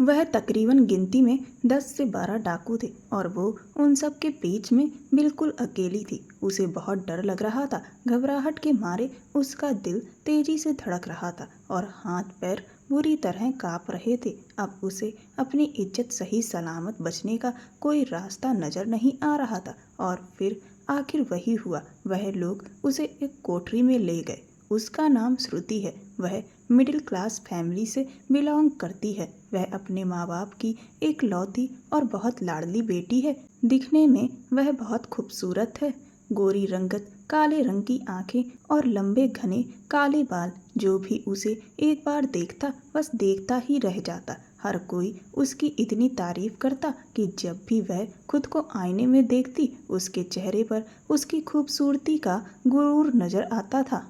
वह तकरीबन गिनती में 10 से 12 डाकू थे और वो उन सब के बीच में बिल्कुल अकेली थी। उसे बहुत डर लग रहा था। घबराहट के मारे उसका दिल तेजी से धड़क रहा था और हाथ पैर बुरी तरह कांप रहे थे। अब उसे अपनी इज्जत सही सलामत बचने का कोई रास्ता नजर नहीं आ रहा था। और फिर आखिर वही हुआ। वह लोग उसे एक कोठरी में ले गए। उसका नाम श्रुति है। वह मिडिल क्लास फैमिली से बिलोंग करती है। वह अपने माँ बाप की एक लौती और बहुत लाडली बेटी है। दिखने में वह बहुत खूबसूरत है। गोरी रंगत, काले रंग की आंखें और लंबे घने काले बाल। जो भी उसे एक बार देखता बस देखता ही रह जाता। हर कोई उसकी इतनी तारीफ करता कि जब भी वह खुद को आईने में देखती उसके चेहरे पर उसकी खूबसूरती का गुरूर नजर आता था।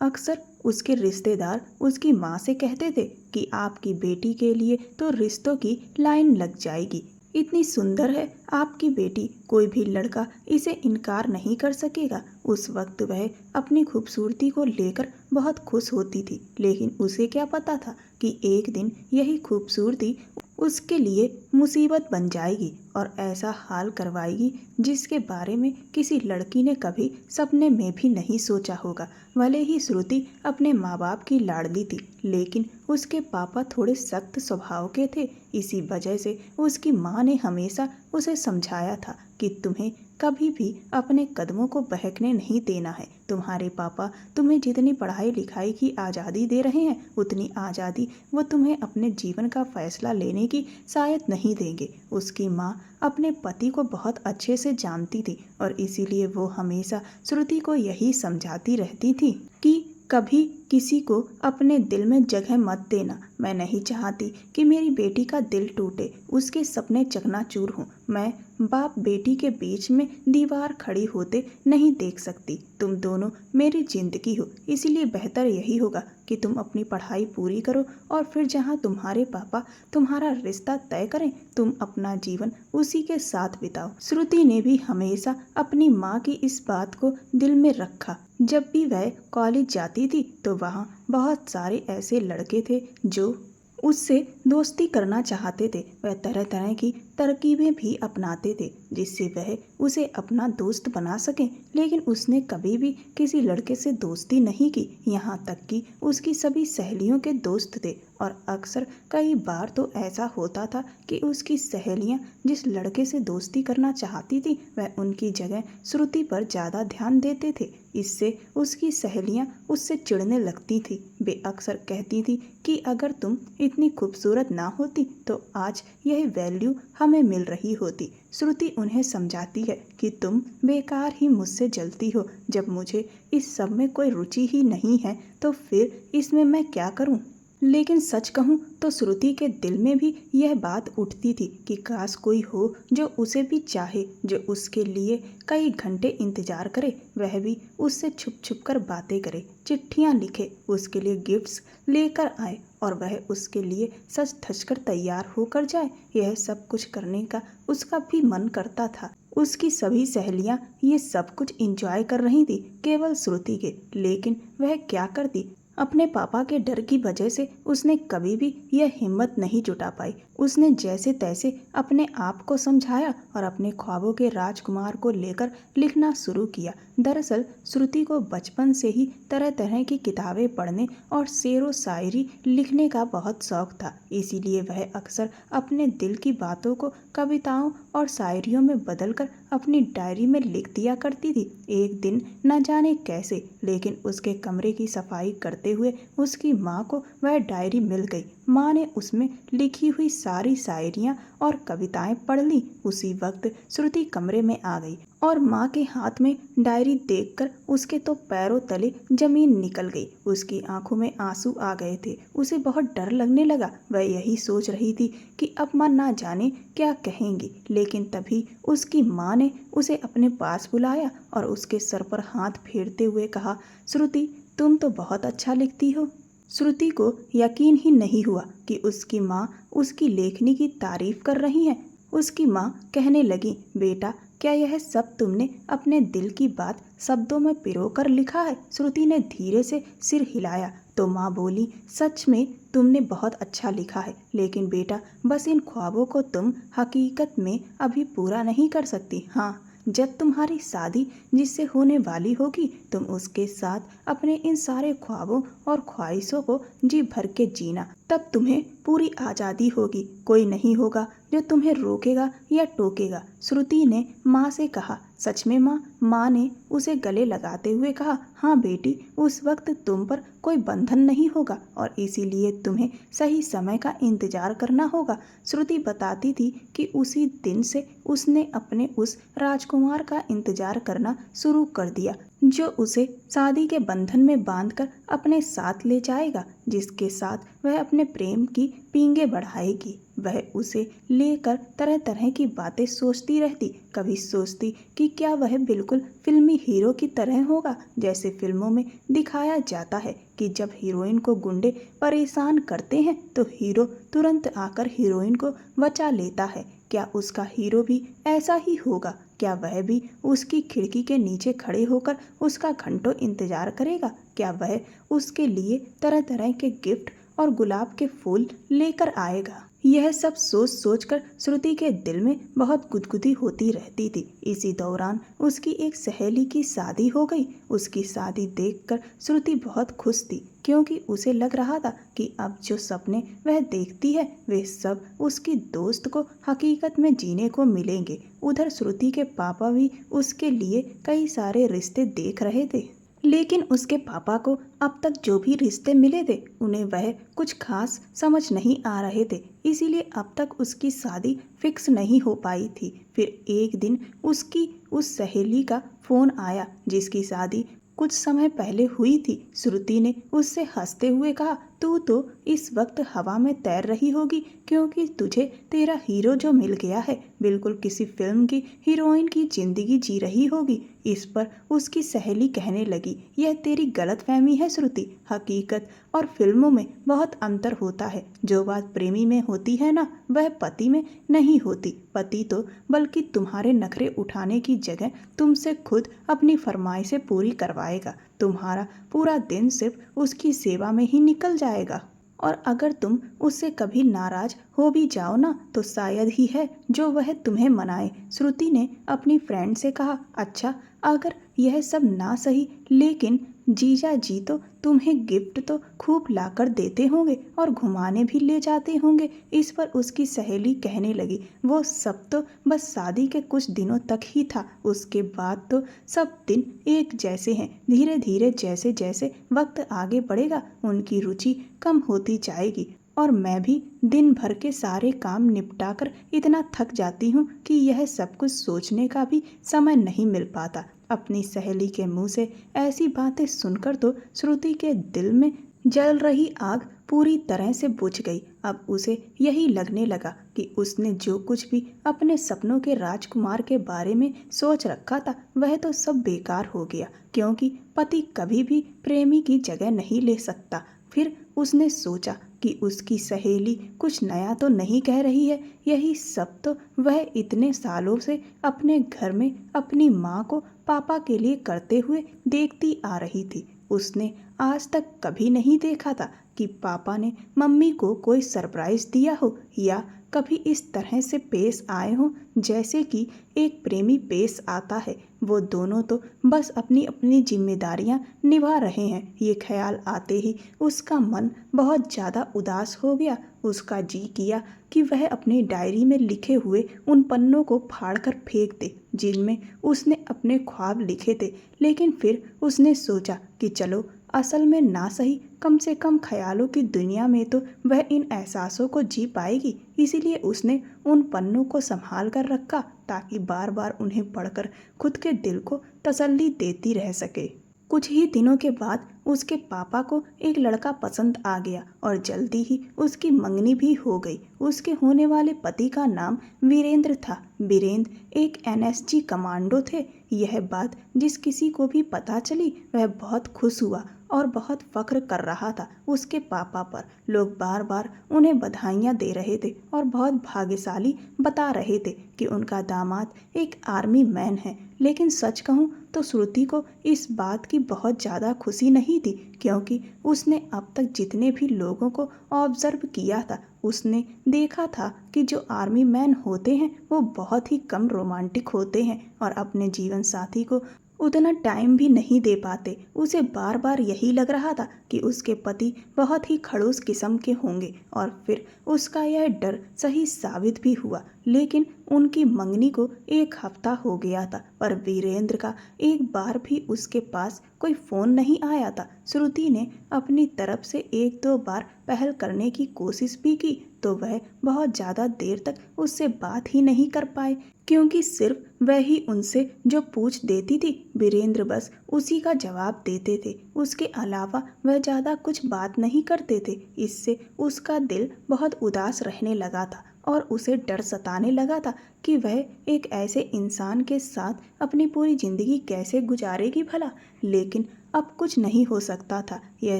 अक्सर उसके रिश्तेदार उसकी माँ से कहते थे कि आपकी बेटी के लिए तो रिश्तों की लाइन लग जाएगी। इतनी सुंदर है आपकी बेटी, कोई भी लड़का इसे इनकार नहीं कर सकेगा। उस वक्त वह अपनी खूबसूरती को लेकर बहुत खुश होती थी, लेकिन उसे क्या पता था कि एक दिन यही खूबसूरती उसके लिए मुसीबत बन जाएगी और ऐसा हाल करवाएगी जिसके बारे में किसी लड़की ने कभी सपने में भी नहीं सोचा होगा। भले ही श्रुति अपने माँ बाप की लाडली थी, लेकिन उसके पापा थोड़े सख्त स्वभाव के थे। इसी वजह से उसकी माँ ने हमेशा उसे समझाया था कि तुम्हें कभी भी अपने कदमों को बहकने नहीं देना है। तुम्हारे पापा तुम्हें जितनी पढ़ाई लिखाई की आज़ादी दे रहे हैं उतनी आज़ादी वो तुम्हें अपने जीवन का फैसला लेने की शायद नहीं देंगे। उसकी माँ अपने पति को बहुत अच्छे से जानती थी और इसीलिए वो हमेशा श्रुति को यही समझाती रहती थी कि कभी किसी को अपने दिल में जगह मत देना। मैं नहीं चाहती कि मेरी बेटी का दिल टूटे, उसके सपने चकनाचूर हों। मैं बाप बेटी के बीच में दीवार खड़ी होते नहीं देख सकती। तुम दोनों मेरी जिंदगी हो, इसलिए बेहतर यही होगा कि तुम अपनी पढ़ाई पूरी करो और फिर जहाँ तुम्हारे पापा तुम्हारा रिश्ता तय करें तुम अपना जीवन उसी के साथ बिताओ। श्रुति ने भी हमेशा अपनी माँ की इस बात को दिल में रखा। जब भी वह कॉलेज जाती थी तो वहाँ बहुत सारे ऐसे लड़के थे जो उससे दोस्ती करना चाहते थे। वह तरह तरह की तरकीबें भी अपनाते थे जिससे वह उसे अपना दोस्त बना सके, लेकिन उसने कभी भी किसी लड़के से दोस्ती नहीं की। यहाँ तक कि उसकी सभी सहेलियों के दोस्त थे और अक्सर कई बार तो ऐसा होता था कि उसकी सहेलियाँ जिस लड़के से दोस्ती करना चाहती थी वह उनकी जगह श्रुति पर ज़्यादा ध्यान देते थे। इससे उसकी सहेलियाँ उससे चिढ़ने लगती थी। वे अक्सर कहती थी कि अगर तुम इतनी खूबसूरत ना होती तो आज यह वैल्यू हमें मिल रही होती। श्रुति उन्हें समझाती है कि तुम बेकार ही मुझसे जलती हो। जब मुझे इस सब में कोई रुचि ही नहीं है तो फिर इसमें मैं क्या करूं? लेकिन सच कहूं तो श्रुति के दिल में भी यह बात उठती थी कि काश कोई हो जो उसे भी चाहे, जो उसके लिए कई घंटे इंतजार करे, वह भी उससे छुप छुप कर बातें करे, चिट्ठियां लिखे, उसके लिए गिफ्ट्स लेकर आए और वह उसके लिए सज धज कर तैयार होकर जाए। यह सब कुछ करने का उसका भी मन करता था। उसकी सभी सहेलियां ये सब कुछ एंजॉय कर रही थी केवल श्रुति के, लेकिन वह क्या करती? अपने पापा के डर की वजह से उसने कभी भी यह हिम्मत नहीं जुटा पाई। उसने जैसे तैसे अपने आप को समझाया और अपने ख्वाबों के राजकुमार को लेकर लिखना शुरू किया। दरअसल श्रुति को बचपन से ही तरह तरह की किताबें पढ़ने और शेरो शायरी लिखने का बहुत शौक था। इसीलिए वह अक्सर अपने दिल की बातों को कविताओं और शायरियों में बदलकर अपनी डायरी में लिख दिया करती थी। एक दिन न जाने कैसे, लेकिन उसके कमरे की सफाई करते हुए उसकी माँ को वह डायरी मिल गई। माँ ने उसमें लिखी हुई सारी शायरियाँ और कविताएं पढ़ ली। उसी वक्त श्रुति कमरे में आ गई और माँ के हाथ में डायरी देखकर उसके तो पैरों तले जमीन निकल गई। उसकी आंखों में आंसू आ गए थे। उसे बहुत डर लगने लगा। वह यही सोच रही थी कि अब माँ ना जाने क्या कहेंगी, लेकिन तभी उसकी माँ ने उसे अपने पास बुलाया और उसके सर पर हाथ फेरते हुए कहा, श्रुति तुम तो बहुत अच्छा लिखती हो। श्रुति को यकीन ही नहीं हुआ कि उसकी माँ उसकी लेखनी की तारीफ कर रही है। उसकी माँ कहने लगी, बेटा क्या यह सब तुमने अपने दिल की बात शब्दों में पिरो कर लिखा है? श्रुति ने धीरे से सिर हिलाया तो माँ बोली, सच में तुमने बहुत अच्छा लिखा है, लेकिन बेटा बस इन ख्वाबों को तुम हकीकत में अभी पूरा नहीं कर सकती। हाँ, जब तुम्हारी शादी जिससे होने वाली होगी, तुम उसके साथ अपने इन सारे ख्वाबों और ख्वाहिशों को जी भर के जीना। तब तुम्हें पूरी आज़ादी होगी, कोई नहीं होगा जो तुम्हें रोकेगा या टोकेगा। श्रुति ने माँ से कहा। सच में माँ? माँ ने उसे गले लगाते हुए कहा। हाँ बेटी, उस वक्त तुम पर कोई बंधन नहीं होगा और इसीलिए तुम्हें सही समय का इंतजार करना होगा। श्रुति बताती थी कि उसी दिन से उसने अपने उस राजकुमार का इंतजार करना शुरू कर दिया, जो उसे शादी के बंधन में बांधकर अपने साथ ले जाएगा, जिसके साथ वह अपने प्रेम की पींगे बढ़ाएगी। वह उसे लेकर तरह तरह की बातें सोचती रहती। कभी सोचती कि क्या वह बिल्कुल फिल्मी हीरो की तरह होगा, जैसे फिल्मों में दिखाया जाता है कि जब हीरोइन को गुंडे परेशान करते हैं तो हीरो तुरंत आकर हीरोइन को बचा लेता है। क्या उसका हीरो भी ऐसा ही होगा? क्या वह भी उसकी खिड़की के नीचे खड़े होकर उसका घंटों इंतजार करेगा? क्या वह उसके लिए तरह तरह के गिफ्ट और गुलाब के फूल लेकर आएगा? यह सब सोच सोच कर श्रुति के दिल में बहुत गुदगुदी होती रहती थी। इसी दौरान उसकी एक सहेली की शादी हो गई। उसकी शादी देखकर श्रुति बहुत खुश थी, क्योंकि उसे लग रहा था कि अब जो सपने वह देखती है वे सब उसकी दोस्त को हकीकत में जीने को मिलेंगे। उधर श्रुति के पापा भी उसके लिए कई सारे रिश्ते देख रहे थे, लेकिन उसके पापा को अब तक जो भी रिश्ते मिले थे उन्हें वह कुछ खास समझ नहीं आ रहे थे, इसीलिए अब तक उसकी शादी फिक्स नहीं हो पाई थी। फिर एक दिन उसकी उस सहेली का फोन आया जिसकी शादी कुछ समय पहले हुई थी। श्रुति ने उससे हंसते हुए कहा, तू तो इस वक्त हवा में तैर रही होगी, क्योंकि तुझे तेरा हीरो जो मिल गया है बिल्कुल किसी फिल्म की हीरोइन की जिंदगी जी रही होगी। इस पर उसकी सहेली कहने लगी, यह तेरी गलतफहमी है श्रुति। हकीकत और फिल्मों में बहुत अंतर होता है। जो बात प्रेमी में होती है ना, वह पति में नहीं होती। पति तो बल्कि तुम्हारे नखरे उठाने की जगह तुमसे खुद अपनी फरमाइशें पूरी करवाएगा। तुम्हारा पूरा दिन सिर्फ उसकी सेवा में ही निकल जाएगा, और अगर तुम उससे कभी नाराज हो भी जाओ ना, तो शायद ही है जो वह तुम्हें मनाए। श्रुति ने अपनी फ्रेंड से कहा, अच्छा अगर यह सब ना सही, लेकिन जीजा जी तो तुम्हें गिफ्ट तो खूब लाकर देते होंगे और घुमाने भी ले जाते होंगे। इस पर उसकी सहेली कहने लगी, वो सब तो बस शादी के कुछ दिनों तक ही था, उसके बाद तो सब दिन एक जैसे हैं। धीरे धीरे जैसे जैसे वक्त आगे बढ़ेगा उनकी रुचि कम होती जाएगी, और मैं भी दिन भर के सारे काम निपटाकर इतना थक जाती हूँ कि यह सब कुछ सोचने का भी समय नहीं मिल पाता। अपनी सहेली के मुंह से ऐसी बातें सुनकर तो श्रुति के दिल में जल रही आग पूरी तरह से बुझ गई। अब उसे यही लगने लगा कि उसने जो कुछ भी अपने सपनों के राजकुमार के बारे में सोच रखा था वह तो सब बेकार हो गया, क्योंकि पति कभी भी प्रेमी की जगह नहीं ले सकता। फिर उसने सोचा कि उसकी सहेली कुछ नया तो नहीं कह रही है। यही सब तो वह इतने सालों से अपने घर में अपनी माँ को पापा के लिए करते हुए देखती आ रही थी। उसने आज तक कभी नहीं देखा था कि पापा ने मम्मी को कोई सरप्राइज दिया हो, या कभी इस तरह से पेश आए हों जैसे कि एक प्रेमी पेश आता है। वो दोनों तो बस अपनी अपनी जिम्मेदारियां निभा रहे हैं। ये ख्याल आते ही उसका मन बहुत ज़्यादा उदास हो गया। उसका जी किया कि वह अपनी डायरी में लिखे हुए उन पन्नों को फाड़कर फेंक दे जिनमें उसने अपने ख्वाब लिखे थे, लेकिन फिर उसने सोचा कि चलो, असल में ना सही, कम से कम ख्यालों की दुनिया में तो वह इन एहसासों को जी पाएगी। इसीलिए उसने उन पन्नों को संभाल कर रखा ताकि बार बार उन्हें पढ़कर खुद के दिल को तसल्ली देती रह सके। कुछ ही दिनों के बाद उसके पापा को एक लड़का पसंद आ गया और जल्दी ही उसकी मंगनी भी हो गई। उसके होने वाले पति का नाम वीरेंद्र था। वीरेंद्र एक एनएसजी कमांडो थे। यह बात जिस किसी को भी पता चली वह बहुत खुश हुआ और बहुत फख्र कर रहा था उसके पापा पर। लोग बार बार उन्हें बधाइयाँ दे रहे थे और बहुत भाग्यशाली बता रहे थे कि उनका दामाद एक आर्मी मैन है। लेकिन सच कहूँ तो श्रुति को इस बात की बहुत ज़्यादा खुशी नहीं थी, क्योंकि उसने अब तक जितने भी लोगों को ऑब्जर्व किया था उसने देखा था कि जो आर्मी मैन होते हैं वो बहुत ही कम रोमांटिक होते हैं और अपने जीवन साथी को उतना टाइम भी नहीं दे पाते। उसे बार बार यही लग रहा था कि उसके पति बहुत ही खड़ूस किस्म के होंगे और फिर उसका यह डर सही साबित भी हुआ। लेकिन उनकी मंगनी को 1 हफ्ता हो गया था पर वीरेंद्र का एक बार भी उसके पास कोई फ़ोन नहीं आया था। श्रुति ने अपनी तरफ से 1-2 बार पहल करने की कोशिश भी की तो वह बहुत ज़्यादा देर तक उससे बात ही नहीं कर पाए, क्योंकि सिर्फ वह ही उनसे जो पूछ देती थी वीरेंद्र बस उसी का जवाब देते थे। उसके अलावा वह ज़्यादा कुछ बात नहीं करते थे। इससे उसका दिल बहुत उदास रहने लगा था और उसे डर सताने लगा था कि वह एक ऐसे इंसान के साथ अपनी पूरी ज़िंदगी कैसे गुजारेगी भला। लेकिन अब कुछ नहीं हो सकता था, यह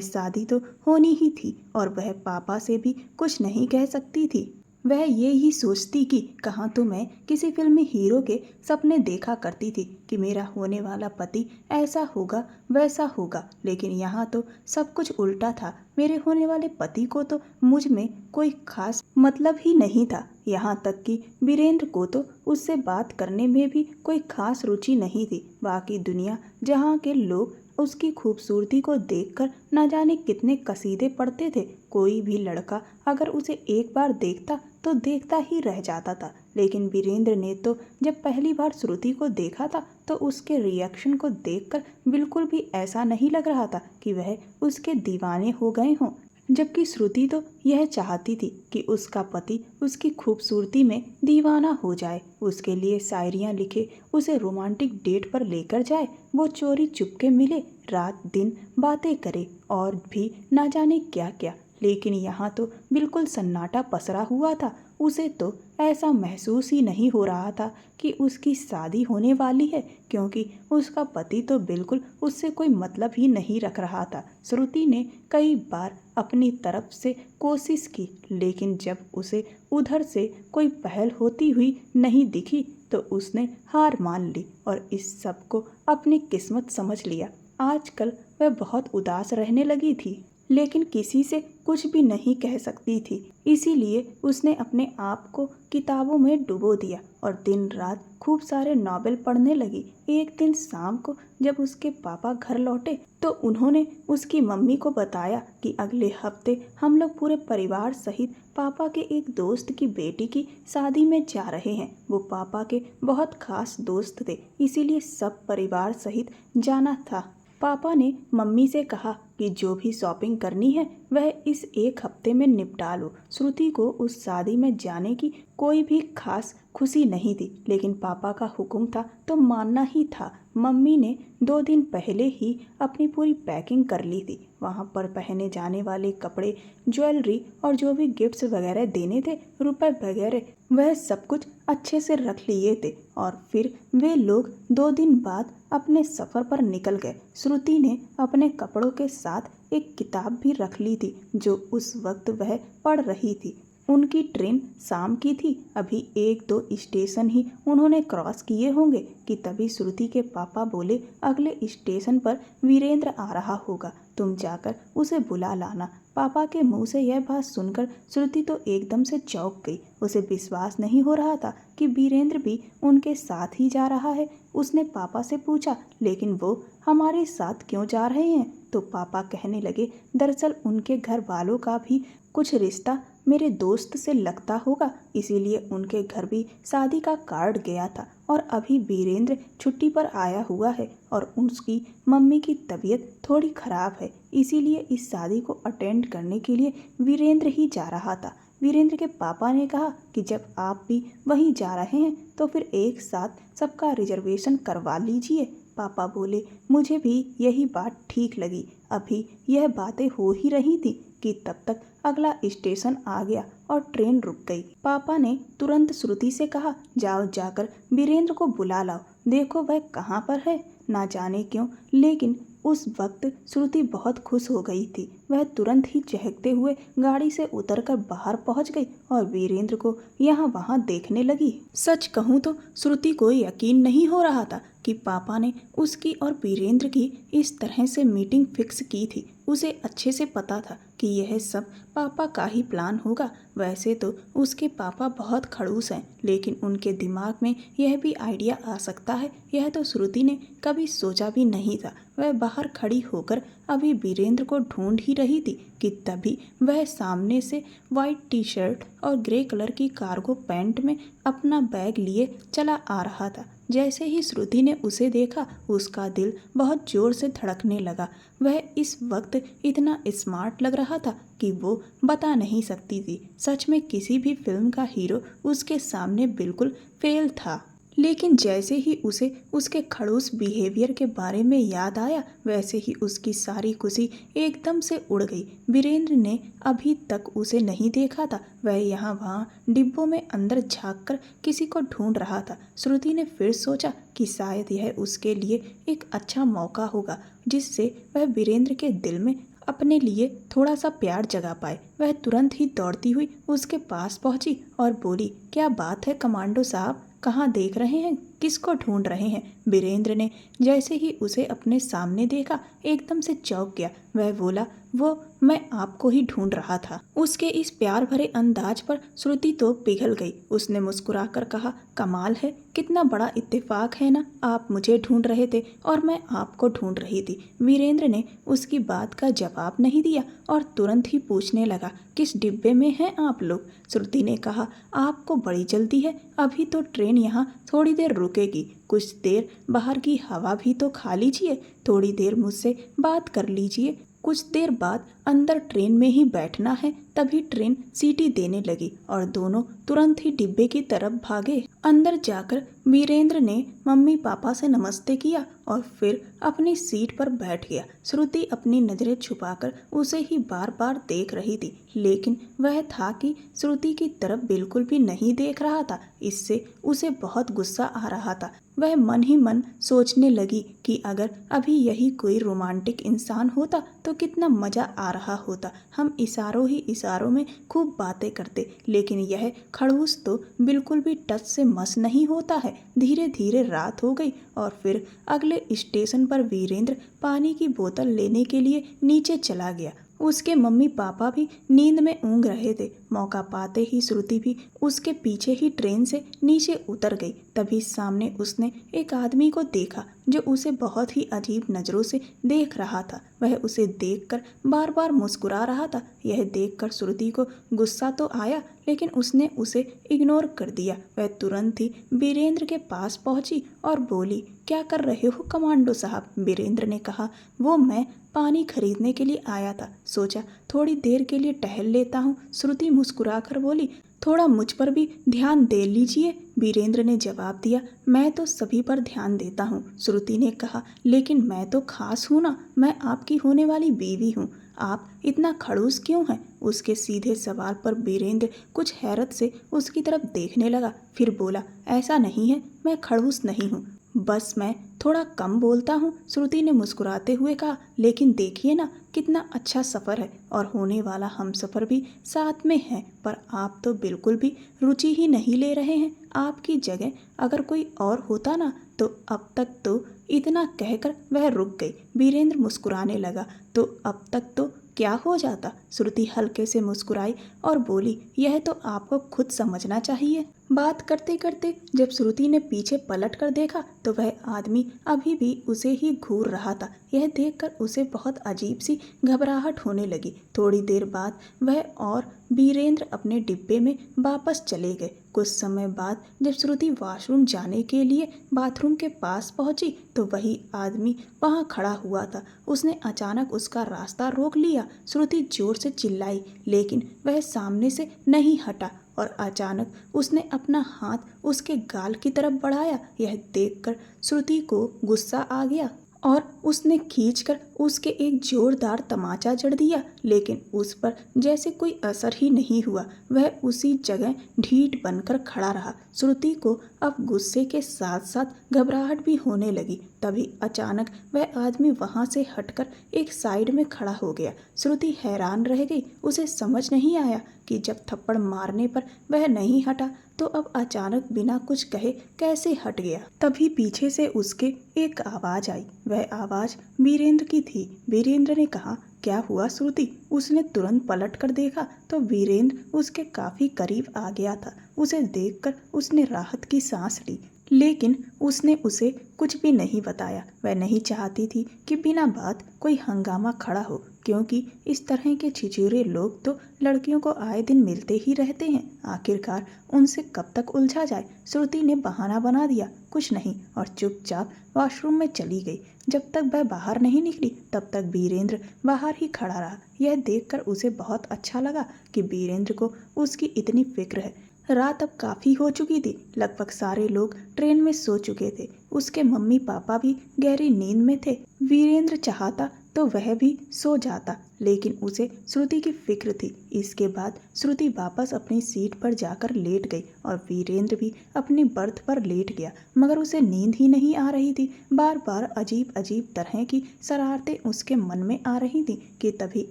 शादी तो होनी ही थी और वह पापा से भी कुछ नहीं कह सकती थी। वह ये ही सोचती कि कहाँ तो मैं किसी फिल्मी हीरो के सपने देखा करती थी कि मेरा होने वाला पति ऐसा होगा वैसा होगा, लेकिन यहाँ तो सब कुछ उल्टा था। मेरे होने वाले पति को तो मुझ में कोई खास मतलब ही नहीं था। यहाँ तक कि वीरेंद्र को तो उससे बात करने में भी कोई खास रुचि नहीं थी। बाकी दुनिया जहाँ के लोग उसकी खूबसूरती को देखकर न जाने कितने कसीदे पढ़ते थे। कोई भी लड़का अगर उसे एक बार देखता तो देखता ही रह जाता था। लेकिन वीरेंद्र ने तो जब पहली बार श्रुति को देखा था तो उसके रिएक्शन को देखकर बिल्कुल भी ऐसा नहीं लग रहा था कि वह उसके दीवाने हो गए हों। जबकि श्रुति तो यह चाहती थी कि उसका पति उसकी खूबसूरती में दीवाना हो जाए, उसके लिए शायरियाँ लिखे, उसे रोमांटिक डेट पर लेकर जाए, वो चोरी चुपके मिले, रात दिन बातें करे और भी ना जाने क्या क्या। लेकिन यहाँ तो बिल्कुल सन्नाटा पसरा हुआ था। उसे तो ऐसा महसूस ही नहीं हो रहा था कि उसकी शादी होने वाली है, क्योंकि उसका पति तो बिल्कुल उससे कोई मतलब ही नहीं रख रहा था। श्रुति ने कई बार अपनी तरफ से कोशिश की, लेकिन जब उसे उधर से कोई पहल होती हुई नहीं दिखी तो उसने हार मान ली और इस सब को अपनी किस्मत समझ लिया। आजकल वह बहुत उदास रहने लगी थी, लेकिन किसी से कुछ भी नहीं कह सकती थी। इसीलिए उसने अपने आप को किताबों में डुबो दिया और दिन रात खूब सारे नॉवेल पढ़ने लगी। एक दिन शाम को जब उसके पापा घर लौटे तो उन्होंने उसकी मम्मी को बताया कि अगले हफ्ते हम लोग पूरे परिवार सहित पापा के एक दोस्त की बेटी की शादी में जा रहे हैं। वो पापा के बहुत खास दोस्त थे, इसीलिए सब परिवार सहित जाना था। पापा ने मम्मी से कहा कि जो भी शॉपिंग करनी है वह इस 1 हफ्ते में निपटा लो। श्रुति को उस शादी में जाने की कोई भी खास खुशी नहीं थी, लेकिन पापा का हुक्म था तो मानना ही था। मम्मी ने 2 दिन पहले ही अपनी पूरी पैकिंग कर ली थी। वहाँ पर पहने जाने वाले कपड़े, ज्वेलरी और जो भी गिफ्ट्स वगैरह देने थे, रुपए वगैरह, वह सब कुछ अच्छे से रख लिए थे और फिर वे लोग 2 दिन बाद अपने सफ़र पर निकल गए। श्रुति ने अपने कपड़ों के साथ एक किताब भी रख ली थी जो उस वक्त वह पढ़ रही थी। उनकी ट्रेन शाम की थी। अभी 1-2 स्टेशन ही उन्होंने क्रॉस किए होंगे कि तभी श्रुति के पापा बोले, अगले स्टेशन पर वीरेंद्र आ रहा होगा, तुम जाकर उसे बुला लाना। पापा के मुंह से यह बात सुनकर श्रुति तो एकदम से चौंक गई। उसे विश्वास नहीं हो रहा था कि वीरेंद्र भी उनके साथ ही जा रहा है। उसने पापा से पूछा, लेकिन वो हमारे साथ क्यों जा रहे हैं? तो पापा कहने लगे, दरअसल उनके घर वालों का भी कुछ रिश्ता मेरे दोस्त से लगता होगा, इसीलिए उनके घर भी शादी का कार्ड गया था और अभी वीरेंद्र छुट्टी पर आया हुआ है और उसकी मम्मी की तबीयत थोड़ी ख़राब है, इसीलिए इस शादी को अटेंड करने के लिए वीरेंद्र ही जा रहा था। वीरेंद्र के पापा ने कहा कि जब आप भी वहीं जा रहे हैं तो फिर एक साथ सबका रिजर्वेशन करवा लीजिए। पापा बोले, मुझे भी यही बात ठीक लगी। अभी यह बातें हो ही रही थी कि तब तक अगला स्टेशन आ गया और ट्रेन रुक गई। पापा ने तुरंत श्रुति से कहा, जाओ जाकर वीरेंद्र को बुला लाओ, देखो वह कहाँ पर है। ना जाने क्यों, लेकिन उस वक्त श्रुति बहुत खुश हो गई थी। वह तुरंत ही चहकते हुए गाड़ी से उतरकर बाहर पहुंच गई और वीरेंद्र को यहाँ वहाँ देखने लगी। सच कहूँ तो श्रुति को यकीन नहीं हो रहा था कि पापा ने उसकी और वीरेंद्र की इस तरह से मीटिंग फिक्स की थी। उसे अच्छे से पता था कि यह सब पापा का ही प्लान होगा। वैसे तो उसके पापा बहुत खड़ूस हैं, लेकिन उनके दिमाग में यह भी आइडिया आ सकता है। यह तो श्रुति ने कभी सोचा भी नहीं था। वह बाहर खड़ी होकर अभी वीरेंद्र को ढूंढ ही रही थी कि तभी वह सामने से वाइट टी शर्ट और ग्रे कलर की कार्गो पैंट में अपना बैग लिए चला आ रहा था। जैसे ही श्रुति ने उसे देखा, उसका दिल बहुत जोर से धड़कने लगा। वह इस वक्त इतना स्मार्ट लग रहा था कि वो बता नहीं सकती थी। सच में किसी भी फिल्म का हीरो उसके सामने बिल्कुल फेल था। लेकिन जैसे ही उसे उसके खड़ूस बिहेवियर के बारे में याद आया, वैसे ही उसकी सारी खुशी एकदम से उड़ गई। वीरेंद्र ने अभी तक उसे नहीं देखा था। वह यहाँ वहाँ डिब्बों में अंदर झांककर किसी को ढूंढ रहा था। श्रुति ने फिर सोचा कि शायद यह उसके लिए एक अच्छा मौका होगा, जिससे वह वीरेंद्र के दिल में अपने लिए थोड़ा सा प्यार जगा पाए। वह तुरंत ही दौड़ती हुई उसके पास पहुंची और बोली, क्या बात है कमांडो साहब, कहाँ देख रहे हैं, किसको ढूंढ रहे हैं? वीरेंद्र ने जैसे ही उसे अपने सामने देखा, एकदम से चौंक गया। वह बोला, वो मैं आपको ही ढूंढ रहा था। उसके इस प्यार भरे अंदाज पर श्रुति तो पिघल गई। उसने मुस्कुराकर कहा, कमाल है, कितना बड़ा इत्तेफाक है ना, आप मुझे ढूंढ रहे थे और मैं आपको ढूंढ रही थी। वीरेंद्र ने उसकी बात का जवाब नहीं दिया और तुरंत ही पूछने लगा, किस डिब्बे में हैं आप लोग? श्रुति ने कहा, आपको बड़ी जल्दी है, अभी तो ट्रेन यहाँ थोड़ी देर रुकेगी, कुछ देर बाहर की हवा भी तो खा लीजिए, थोड़ी देर मुझसे बात कर लीजिए। कुछ देर बाद अंदर ट्रेन में ही बैठना है। तभी ट्रेन सीटी देने लगी और दोनों तुरंत ही डिब्बे की तरफ भागे। अंदर जाकर वीरेंद्र ने मम्मी पापा से नमस्ते किया और फिर अपनी सीट पर बैठ गया। श्रुति अपनी नज़रें छुपाकर उसे ही बार बार देख रही थी, लेकिन वह था कि श्रुति की तरफ बिल्कुल भी नहीं देख रहा था। इससे उसे बहुत गुस्सा आ रहा था। वह मन ही मन सोचने लगी कि अगर अभी यही कोई रोमांटिक इंसान होता तो कितना मज़ा आ रहा होता। हम इशारों ही इशारों में खूब बातें करते, लेकिन यह खड़ूस तो बिल्कुल भी टच से मस नहीं होता है। धीरे धीरे रात हो गई और फिर अगले स्टेशन पर वीरेंद्र पानी की बोतल लेने के लिए नीचे चला गया। उसके मम्मी पापा भी नींद में ऊँग रहे थे। मौका पाते ही श्रुति भी उसके पीछे ही ट्रेन से नीचे उतर गई। तभी सामने उसने एक आदमी को देखा जो उसे बहुत ही अजीब नज़रों से देख रहा था। वह उसे देखकर बार बार मुस्कुरा रहा था। यह देखकर श्रुति को गुस्सा तो आया, लेकिन उसने उसे इग्नोर कर दिया। वह तुरंत ही वीरेंद्र के पास पहुंची और बोली, क्या कर रहे हो कमांडो साहब? वीरेंद्र ने कहा, वो मैं पानी खरीदने के लिए आया था, सोचा थोड़ी देर के लिए टहल लेता हूँ। श्रुति मुस्कुराकर बोली, थोड़ा मुझ पर भी ध्यान दे लीजिए। वीरेंद्र ने जवाब दिया, मैं तो सभी पर ध्यान देता हूँ। श्रुति ने कहा, लेकिन मैं तो खास हूँ ना, मैं आपकी होने वाली बीवी हूँ, आप इतना खड़ूस क्यों हैं? उसके सीधे सवाल पर वीरेंद्र कुछ हैरत से उसकी तरफ देखने लगा, फिर बोला, ऐसा नहीं है, मैं खड़ूस नहीं हूँ, बस मैं थोड़ा कम बोलता हूँ। श्रुति ने मुस्कुराते हुए कहा, लेकिन देखिए ना, कितना अच्छा सफ़र है और होने वाला हम सफ़र भी साथ में है, पर आप तो बिल्कुल भी रुचि ही नहीं ले रहे हैं। आपकी जगह अगर कोई और होता ना तो अब तक तो। इतना कहकर वह रुक गई। वीरेंद्र मुस्कुराने लगा, तो अब तक तो क्या हो जाता? श्रुति हल्के से मुस्कुराई और बोली, यह तो आपको खुद समझना चाहिए। बात करते करते जब श्रुति ने पीछे पलट कर देखा तो वह आदमी अभी भी उसे ही घूर रहा था। यह देखकर उसे बहुत अजीब सी घबराहट होने लगी। थोड़ी देर बाद वह और वीरेंद्र अपने डिब्बे में वापस चले गए। कुछ समय बाद जब श्रुति वॉशरूम जाने के लिए बाथरूम के पास पहुंची तो वही आदमी वहां खड़ा हुआ था। उसने अचानक उसका रास्ता रोक लिया। श्रुति जोर से चिल्लाई, लेकिन वह सामने से नहीं हटा और अचानक उसने अपना हाथ उसके गाल की तरफ बढ़ाया। यह देखकर श्रुति को गुस्सा आ गया और उसने खींचकर उसके एक जोरदार तमाचा जड़ दिया, लेकिन उस पर जैसे कोई असर ही नहीं हुआ। वह उसी जगह ढीठ बनकर खड़ा रहा। श्रुति को अब गुस्से के साथ साथ घबराहट भी होने लगी। तभी अचानक वह आदमी वहां से हटकर एक साइड में खड़ा हो गया। श्रुति हैरान रह गई। उसे समझ नहीं आया कि जब थप्पड़ मारने पर वह नहीं हटा तो अब अचानक बिना कुछ कहे कैसे हट गया। तभी पीछे से उसके एक आवाज आई। वह आवाज वीरेंद्र की थी। वीरेंद्र ने कहा, क्या हुआ श्रुति? उसने तुरंत पलट कर देखा तो वीरेंद्र उसके काफी करीब आ गया था। उसे देखकर उसने राहत की सांस ली, लेकिन उसने उसे कुछ भी नहीं बताया। वह नहीं चाहती थी कि बिना बात कोई हंगामा खड़ा हो, क्योंकि इस तरह के छिछोरे लोग तो लड़कियों को आए दिन मिलते ही रहते हैं। आखिरकार उनसे कब तक उलझा जाए। श्रुति ने बहाना बना दिया, कुछ नहीं, और चुपचाप वॉशरूम में चली गई। जब तक वह बाहर नहीं निकली तब तक वीरेंद्र बाहर ही खड़ा रहा। यह देखकर उसे बहुत अच्छा लगा कि वीरेंद्र को उसकी इतनी फिक्र है। रात अब काफ़ी हो चुकी थी। लगभग सारे लोग ट्रेन में सो चुके थे। उसके मम्मी पापा भी गहरी नींद में थे। वीरेंद्र चाहता तो वह भी सो जाता, लेकिन उसे श्रुति की फिक्र थी। इसके बाद श्रुति वापस अपनी सीट पर जाकर लेट गई और वीरेंद्र भी अपनी बर्थ पर लेट गया, मगर उसे नींद ही नहीं आ रही थी। बार बार अजीब अजीब तरह की शरारतें उसके मन में आ रही थी कि तभी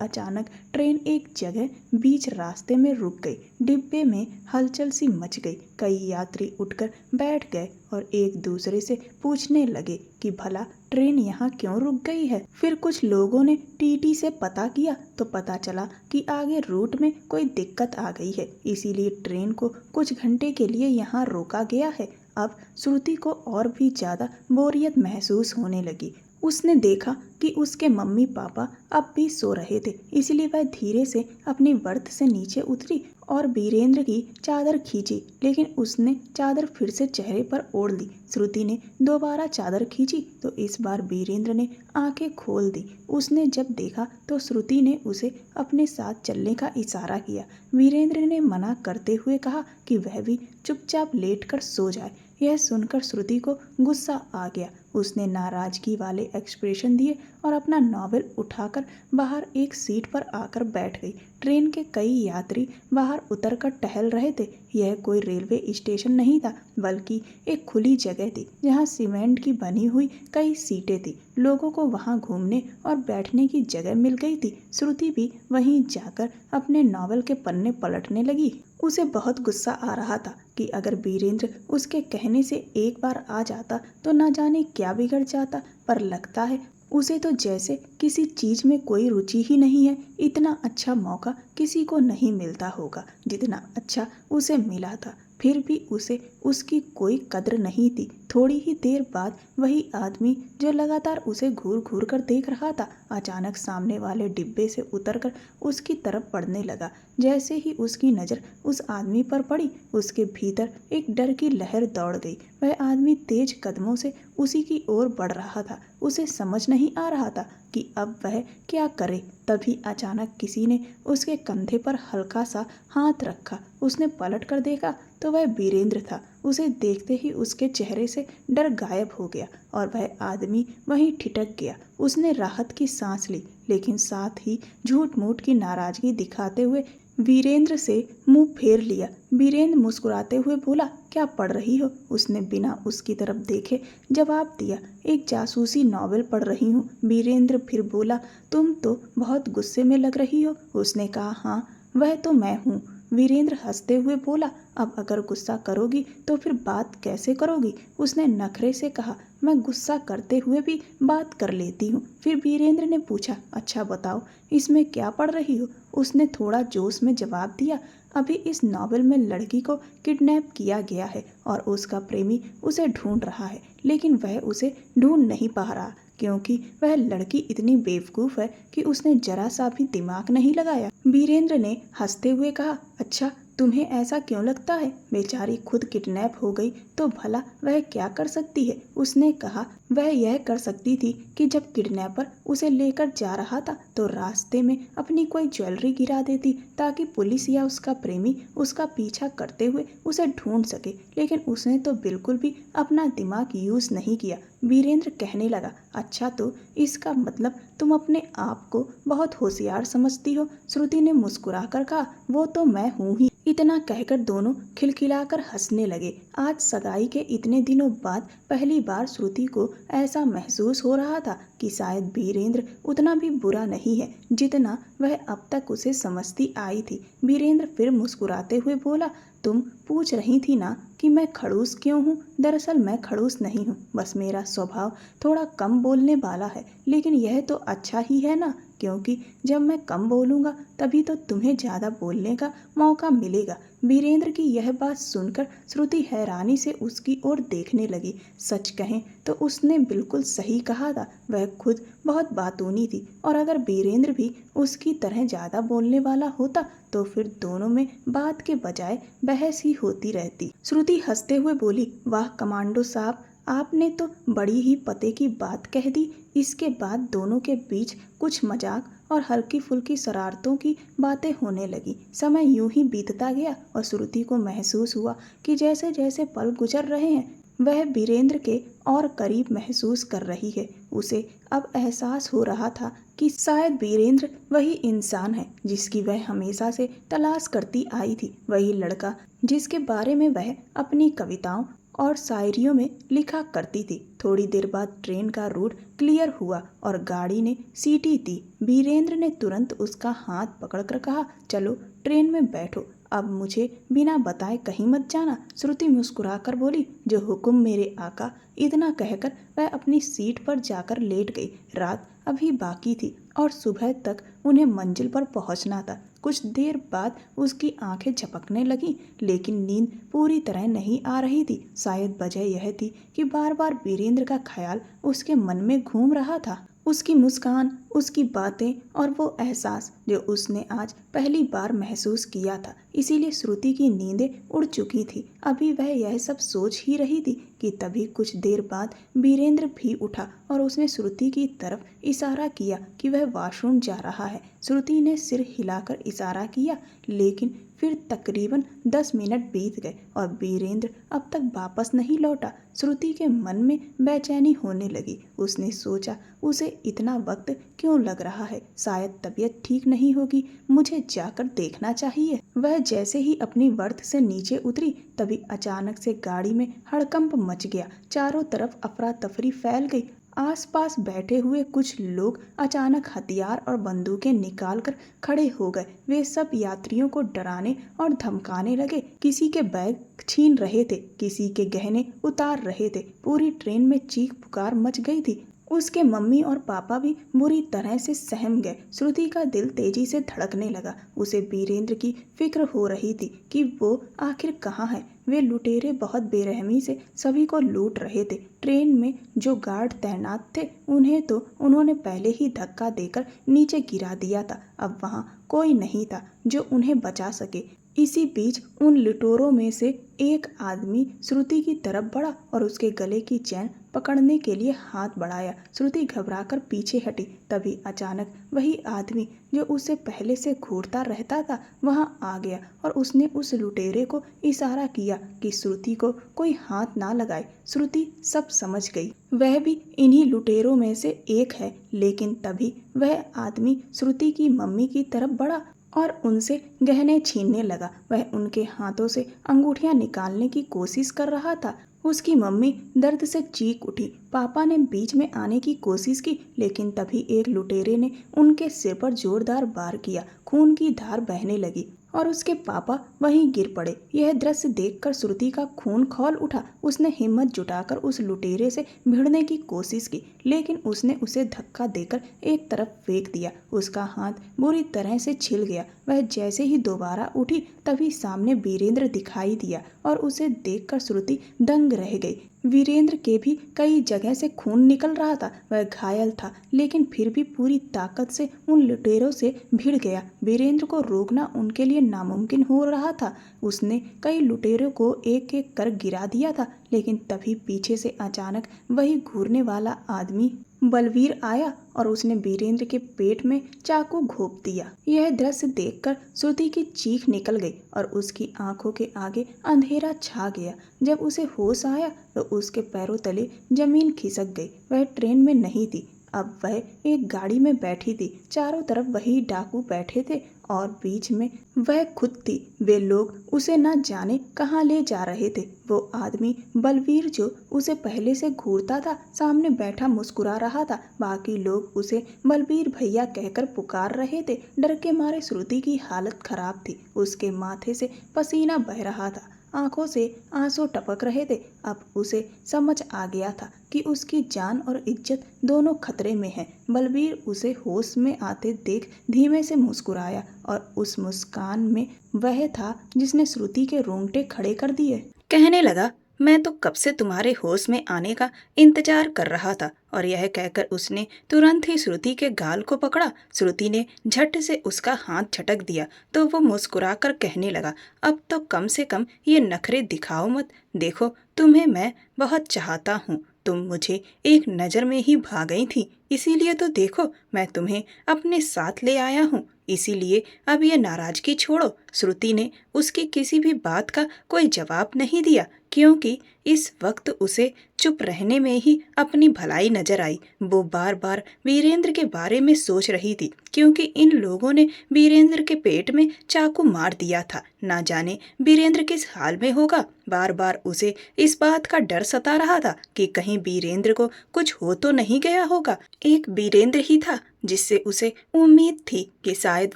अचानक ट्रेन एक जगह बीच रास्ते में रुक गई। डिब्बे में हलचल सी मच गई। कई यात्री उठकर बैठ गए और एक दूसरे से पूछने लगे कि भला ट्रेन यहाँ क्यों रुक गई है। फिर कुछ लोगों ने टीटी से पता किया तो पता चला कि आगे रूट में कोई दिक्कत आ गई है, इसीलिए ट्रेन को कुछ घंटे के लिए यहाँ रोका गया है। अब श्रुति को और भी ज़्यादा बोरियत महसूस होने लगी। उसने देखा कि उसके मम्मी पापा अब भी सो रहे थे, इसलिए वह धीरे से अपनी बर्थ से नीचे उतरी और वीरेंद्र की चादर खींची, लेकिन उसने चादर फिर से चेहरे पर ओढ़ ली। श्रुति ने दोबारा चादर खींची तो इस बार वीरेंद्र ने आंखें खोल दी। उसने जब देखा तो श्रुति ने उसे अपने साथ चलने का इशारा किया। वीरेंद्र ने मना करते हुए कहा कि वह भी चुपचाप लेटकर सो जाए। यह सुनकर श्रुति को गुस्सा आ गया। उसने नाराजगी वाले एक्सप्रेशन दिए और अपना नॉवेल उठाकर बाहर एक सीट पर आकर बैठ गई। ट्रेन के कई यात्री बाहर उतरकर टहल रहे थे। यह कोई रेलवे स्टेशन नहीं था, बल्कि एक खुली जगह थी जहां सीमेंट की बनी हुई कई सीटें थी। लोगों को वहां घूमने और बैठने की जगह मिल गई थी। श्रुति भी वहीं जाकर अपने नॉवेल के पन्ने पलटने लगी। उसे बहुत गुस्सा आ रहा था कि अगर वीरेंद्र उसके कहने से एक बार आ जाता तो न जाने क्या बिगड़ जाता, पर लगता है उसे तो जैसे किसी चीज में कोई रुचि ही नहीं है। इतना अच्छा मौका किसी को नहीं मिलता होगा जितना अच्छा उसे मिला था, फिर भी उसे उसकी कोई कद्र नहीं थी। थोड़ी ही देर बाद वही आदमी जो लगातार उसे घूर घूर कर देख रहा था, अचानक सामने वाले डिब्बे से उतरकर उसकी तरफ बढ़ने लगा। जैसे ही उसकी नज़र उस आदमी पर पड़ी, उसके भीतर एक डर की लहर दौड़ गई। वह आदमी तेज कदमों से उसी की ओर बढ़ रहा था। उसे समझ नहीं आ रहा था कि अब वह क्या करे। तभी अचानक किसी ने उसके कंधे पर हल्का सा हाथ रखा। उसने पलट कर देखा तो वह वीरेंद्र था। उसे देखते ही उसके चेहरे से डर गायब हो गया और वह आदमी वहीं ठिठक गया। उसने राहत की सांस ली, लेकिन साथ ही झूठ मूठ की नाराजगी दिखाते हुए वीरेंद्र से मुंह फेर लिया। वीरेंद्र मुस्कुराते हुए बोला, क्या पढ़ रही हो? उसने बिना उसकी तरफ देखे जवाब दिया, एक जासूसी नॉवेल पढ़ रही हूँ। वीरेंद्र फिर बोला, तुम तो बहुत गुस्से में लग रही हो। उसने कहा, हाँ वह तो मैं हूँ। वीरेंद्र हंसते हुए बोला, अब अगर गुस्सा करोगी तो फिर बात कैसे करोगी? उसने नखरे से कहा, मैं गुस्सा करते हुए भी बात कर लेती हूँ। फिर वीरेंद्र ने पूछा, अच्छा बताओ इसमें क्या पढ़ रही हो? उसने थोड़ा जोश में जवाब दिया, अभी इस नॉवेल में लड़की को किडनैप किया गया है और उसका प्रेमी उसे ढूंढ रहा है, लेकिन वह उसे ढूंढ नहीं पा रहा क्योंकि वह लड़की इतनी बेवकूफ़ है कि उसने जरा सा भी दिमाग नहीं लगाया। वीरेंद्र ने हंसते हुए कहा, अच्छा तुम्हें ऐसा क्यों लगता है? बेचारी खुद किडनैप हो गई तो भला वह क्या कर सकती है? उसने कहा, वह यह कर सकती थी कि जब किडनैपर उसे लेकर जा रहा था तो रास्ते में अपनी कोई ज्वेलरी गिरा देती ताकि पुलिस या उसका प्रेमी उसका पीछा करते हुए उसे ढूंढ सके, लेकिन उसने तो बिल्कुल भी अपना दिमाग यूज़ नहीं किया। वीरेंद्र कहने लगा, अच्छा तो इसका मतलब तुम अपने आप को बहुत होशियार समझती हो। श्रुति ने मुस्कुराकर कहा, वो तो मैं हूँ ही। इतना कहकर दोनों खिलखिलाकर हंसने लगे। आज सगाई के इतने दिनों बाद पहली बार श्रुति को ऐसा महसूस हो रहा था कि शायद वीरेंद्र उतना भी बुरा नहीं है जितना वह अब तक उसे समझती आई थी। वीरेंद्र फिर मुस्कुराते हुए बोला, तुम पूछ रही थी ना कि मैं खड़ूस क्यों हूँ। दरअसल मैं खड़ूस नहीं हूँ, बस मेरा स्वभाव थोड़ा कम बोलने वाला है। लेकिन यह तो अच्छा ही है ना, क्योंकि जब मैं कम बोलूँगा तभी तो तुम्हें ज़्यादा बोलने का मौका मिलेगा। वीरेंद्र की यह बात सुनकर श्रुति हैरानी से उसकी ओर देखने लगी। सच कहें तो उसने बिल्कुल सही कहा था। वह खुद बहुत बातूनी थी और अगर वीरेंद्र भी उसकी तरह ज़्यादा बोलने वाला होता तो फिर दोनों में बात के बजाय बहस ही होती रहती। श्रुति हंसते हुए बोली, वाह कमांडो साहब, आपने तो बड़ी ही पते की बात कह दी। इसके बाद दोनों के बीच कुछ मजाक और हल्की फुल्की शरारतों की बातें होने लगी। समय यूं ही बीतता गया और श्रुति को महसूस हुआ कि जैसे जैसे पल गुजर रहे हैं वह वीरेंद्र के और करीब महसूस कर रही है। उसे अब एहसास हो रहा था कि शायद वीरेंद्र वही इंसान है जिसकी वह हमेशा से तलाश करती आई थी, वही लड़का जिसके बारे में वह अपनी कविताओं और शायरियों में लिखा करती थी। थोड़ी देर बाद ट्रेन का रूट क्लियर हुआ और गाड़ी ने सीटी दी। वीरेंद्र ने तुरंत उसका हाथ पकड़कर कहा, चलो ट्रेन में बैठो, अब मुझे बिना बताए कहीं मत जाना। श्रुति मुस्कुराकर बोली, जो हुक्म मेरे आका। इतना कहकर वह अपनी सीट पर जाकर लेट गई। रात अभी बाकी थी और सुबह तक उन्हें मंजिल पर पहुंचना था। कुछ देर बाद उसकी आंखें झपकने लगीं, लेकिन नींद पूरी तरह नहीं आ रही थी। शायद वजह यह थी कि बार बार वीरेंद्र का ख्याल उसके मन में घूम रहा था। उसकी मुस्कान, उसकी बातें और वो एहसास जो उसने आज पहली बार महसूस किया था। इसीलिए श्रुति की नींदें उड़ चुकी थी। अभी वह यह सब सोच ही रही थी कि तभी कुछ देर बाद वीरेंद्र भी उठा और उसने श्रुति की तरफ इशारा किया कि वह वॉशरूम जा रहा है। श्रुति ने सिर हिलाकर इशारा किया, लेकिन फिर तकरीबन 10 मिनट बीत गए और वीरेंद्र अब तक वापस नहीं लौटा। श्रुति के मन में बेचैनी होने लगी। उसने सोचा, उसे इतना वक्त क्यों लग रहा है, शायद तबीयत ठीक नहीं होगी, मुझे जाकर देखना चाहिए। वह जैसे ही अपनी बर्थ से नीचे उतरी तभी अचानक से गाड़ी में हड़कंप मच गया। चारों तरफ अफरा तफरी फैल गई। आसपास बैठे हुए कुछ लोग अचानक हथियार और बंदूकें निकालकर खड़े हो गए। वे सब यात्रियों को डराने और धमकाने लगे। किसी के बैग छीन रहे थे, किसी के गहने उतार रहे थे। पूरी ट्रेन में चीख पुकार मच गई थी। उसके मम्मी और पापा भी बुरी तरह से सहम गए। श्रुति का दिल तेजी से धड़कने लगा। उसे वीरेंद्र की फिक्र हो रही थी कि वो आखिर कहाँ है। वे लुटेरे बहुत बेरहमी से सभी को लूट रहे थे। ट्रेन में जो गार्ड तैनात थे उन्हें तो उन्होंने पहले ही धक्का देकर नीचे गिरा दिया था। अब वहाँ कोई नहीं था जो उन्हें बचा सके। इसी बीच उन लुटेरों में से एक आदमी श्रुति की तरफ बढ़ा और उसके गले की चैन पकड़ने के लिए हाथ बढ़ाया। श्रुति घबराकर पीछे हटी। तभी अचानक वही आदमी जो उसे पहले से घूरता रहता था वहां आ गया और उसने उस लुटेरे को इशारा किया कि श्रुति को कोई हाथ ना लगाए। श्रुति सब समझ गई, वह भी इन्हीं लुटेरों में से एक है। लेकिन तभी वह आदमी श्रुति की मम्मी की तरफ बढ़ा और उनसे गहने छीनने लगा। वह उनके हाथों से अंगूठियां निकालने की कोशिश कर रहा था। उसकी मम्मी दर्द से चीख उठी। पापा ने बीच में आने की कोशिश की, लेकिन तभी एक लुटेरे ने उनके सिर पर जोरदार वार किया। खून की धार बहने लगी और उसके पापा वहीं गिर पड़े। यह दृश्य देखकर श्रुति का खून खौल उठा। उसने हिम्मत जुटाकर उस लुटेरे से भिड़ने की कोशिश की, लेकिन उसने उसे धक्का देकर एक तरफ फेंक दिया। उसका हाथ बुरी तरह से छिल गया। वह जैसे ही दोबारा उठी तभी सामने वीरेंद्र दिखाई दिया और उसे देखकर श्रुति दंग रह गई। वीरेंद्र के भी कई जगह से खून निकल रहा था। वह घायल था, लेकिन फिर भी पूरी ताकत से उन लुटेरों से भिड़ गया। वीरेंद्र को रोकना उनके लिए नामुमकिन हो रहा था। उसने कई लुटेरों को एक एक कर गिरा दिया था, लेकिन तभी पीछे से अचानक वही घूरने वाला आदमी बलवीर आया और उसने वीरेंद्र के पेट में चाकू घोंप दिया। यह दृश्य देखकर श्रुति की चीख निकल गई और उसकी आंखों के आगे अंधेरा छा गया। जब उसे होश आया तो उसके पैरों तले जमीन खिसक गई। वह ट्रेन में नहीं थी, अब वह एक गाड़ी में बैठी थी। चारों तरफ वही डाकू बैठे थे और बीच में वह खुद थी। वे लोग उसे न जाने कहाँ ले जा रहे थे। वो आदमी बलवीर जो उसे पहले से घूरता था सामने बैठा मुस्कुरा रहा था। बाकी लोग उसे बलवीर भैया कहकर पुकार रहे थे। डर के मारे श्रुति की हालत खराब थी। उसके माथे से पसीना बह रहा था, आंखों से आंसू टपक रहे थे। अब उसे समझ आ गया था कि उसकी जान और इज्जत दोनों खतरे में है। बलवीर उसे होश में आते देख धीमे से मुस्कुराया और उस मुस्कान में वह था जिसने श्रुति के रोंगटे खड़े कर दिए। कहने लगा, मैं तो कब से तुम्हारे होश में आने का इंतजार कर रहा था। और यह कहकर उसने तुरंत ही श्रुति के गाल को पकड़ा। श्रुति ने झट से उसका हाथ झटक दिया तो वो मुस्कुराकर कहने लगा, अब तो कम से कम ये नखरे दिखाओ मत। देखो, तुम्हें मैं बहुत चाहता हूँ। तुम मुझे एक नज़र में ही भा गई थी, इसीलिए तो देखो मैं तुम्हें अपने साथ ले आया हूँ। इसीलिए अब ये नाराजगी छोड़ो। श्रुति ने उसकी किसी भी बात का कोई जवाब नहीं दिया, क्योंकि इस वक्त उसे चुप रहने में ही अपनी भलाई नजर आई। वो बार बार वीरेंद्र के बारे में सोच रही थी, क्योंकि इन लोगों ने वीरेंद्र के पेट में चाकू मार दिया था। ना जाने वीरेंद्र किस हाल में होगा। बार बार उसे इस बात का डर सता रहा था कि कहीं वीरेंद्र को कुछ हो तो नहीं गया होगा। एक वीरेंद्र ही था जिससे उसे उम्मीद थी कि शायद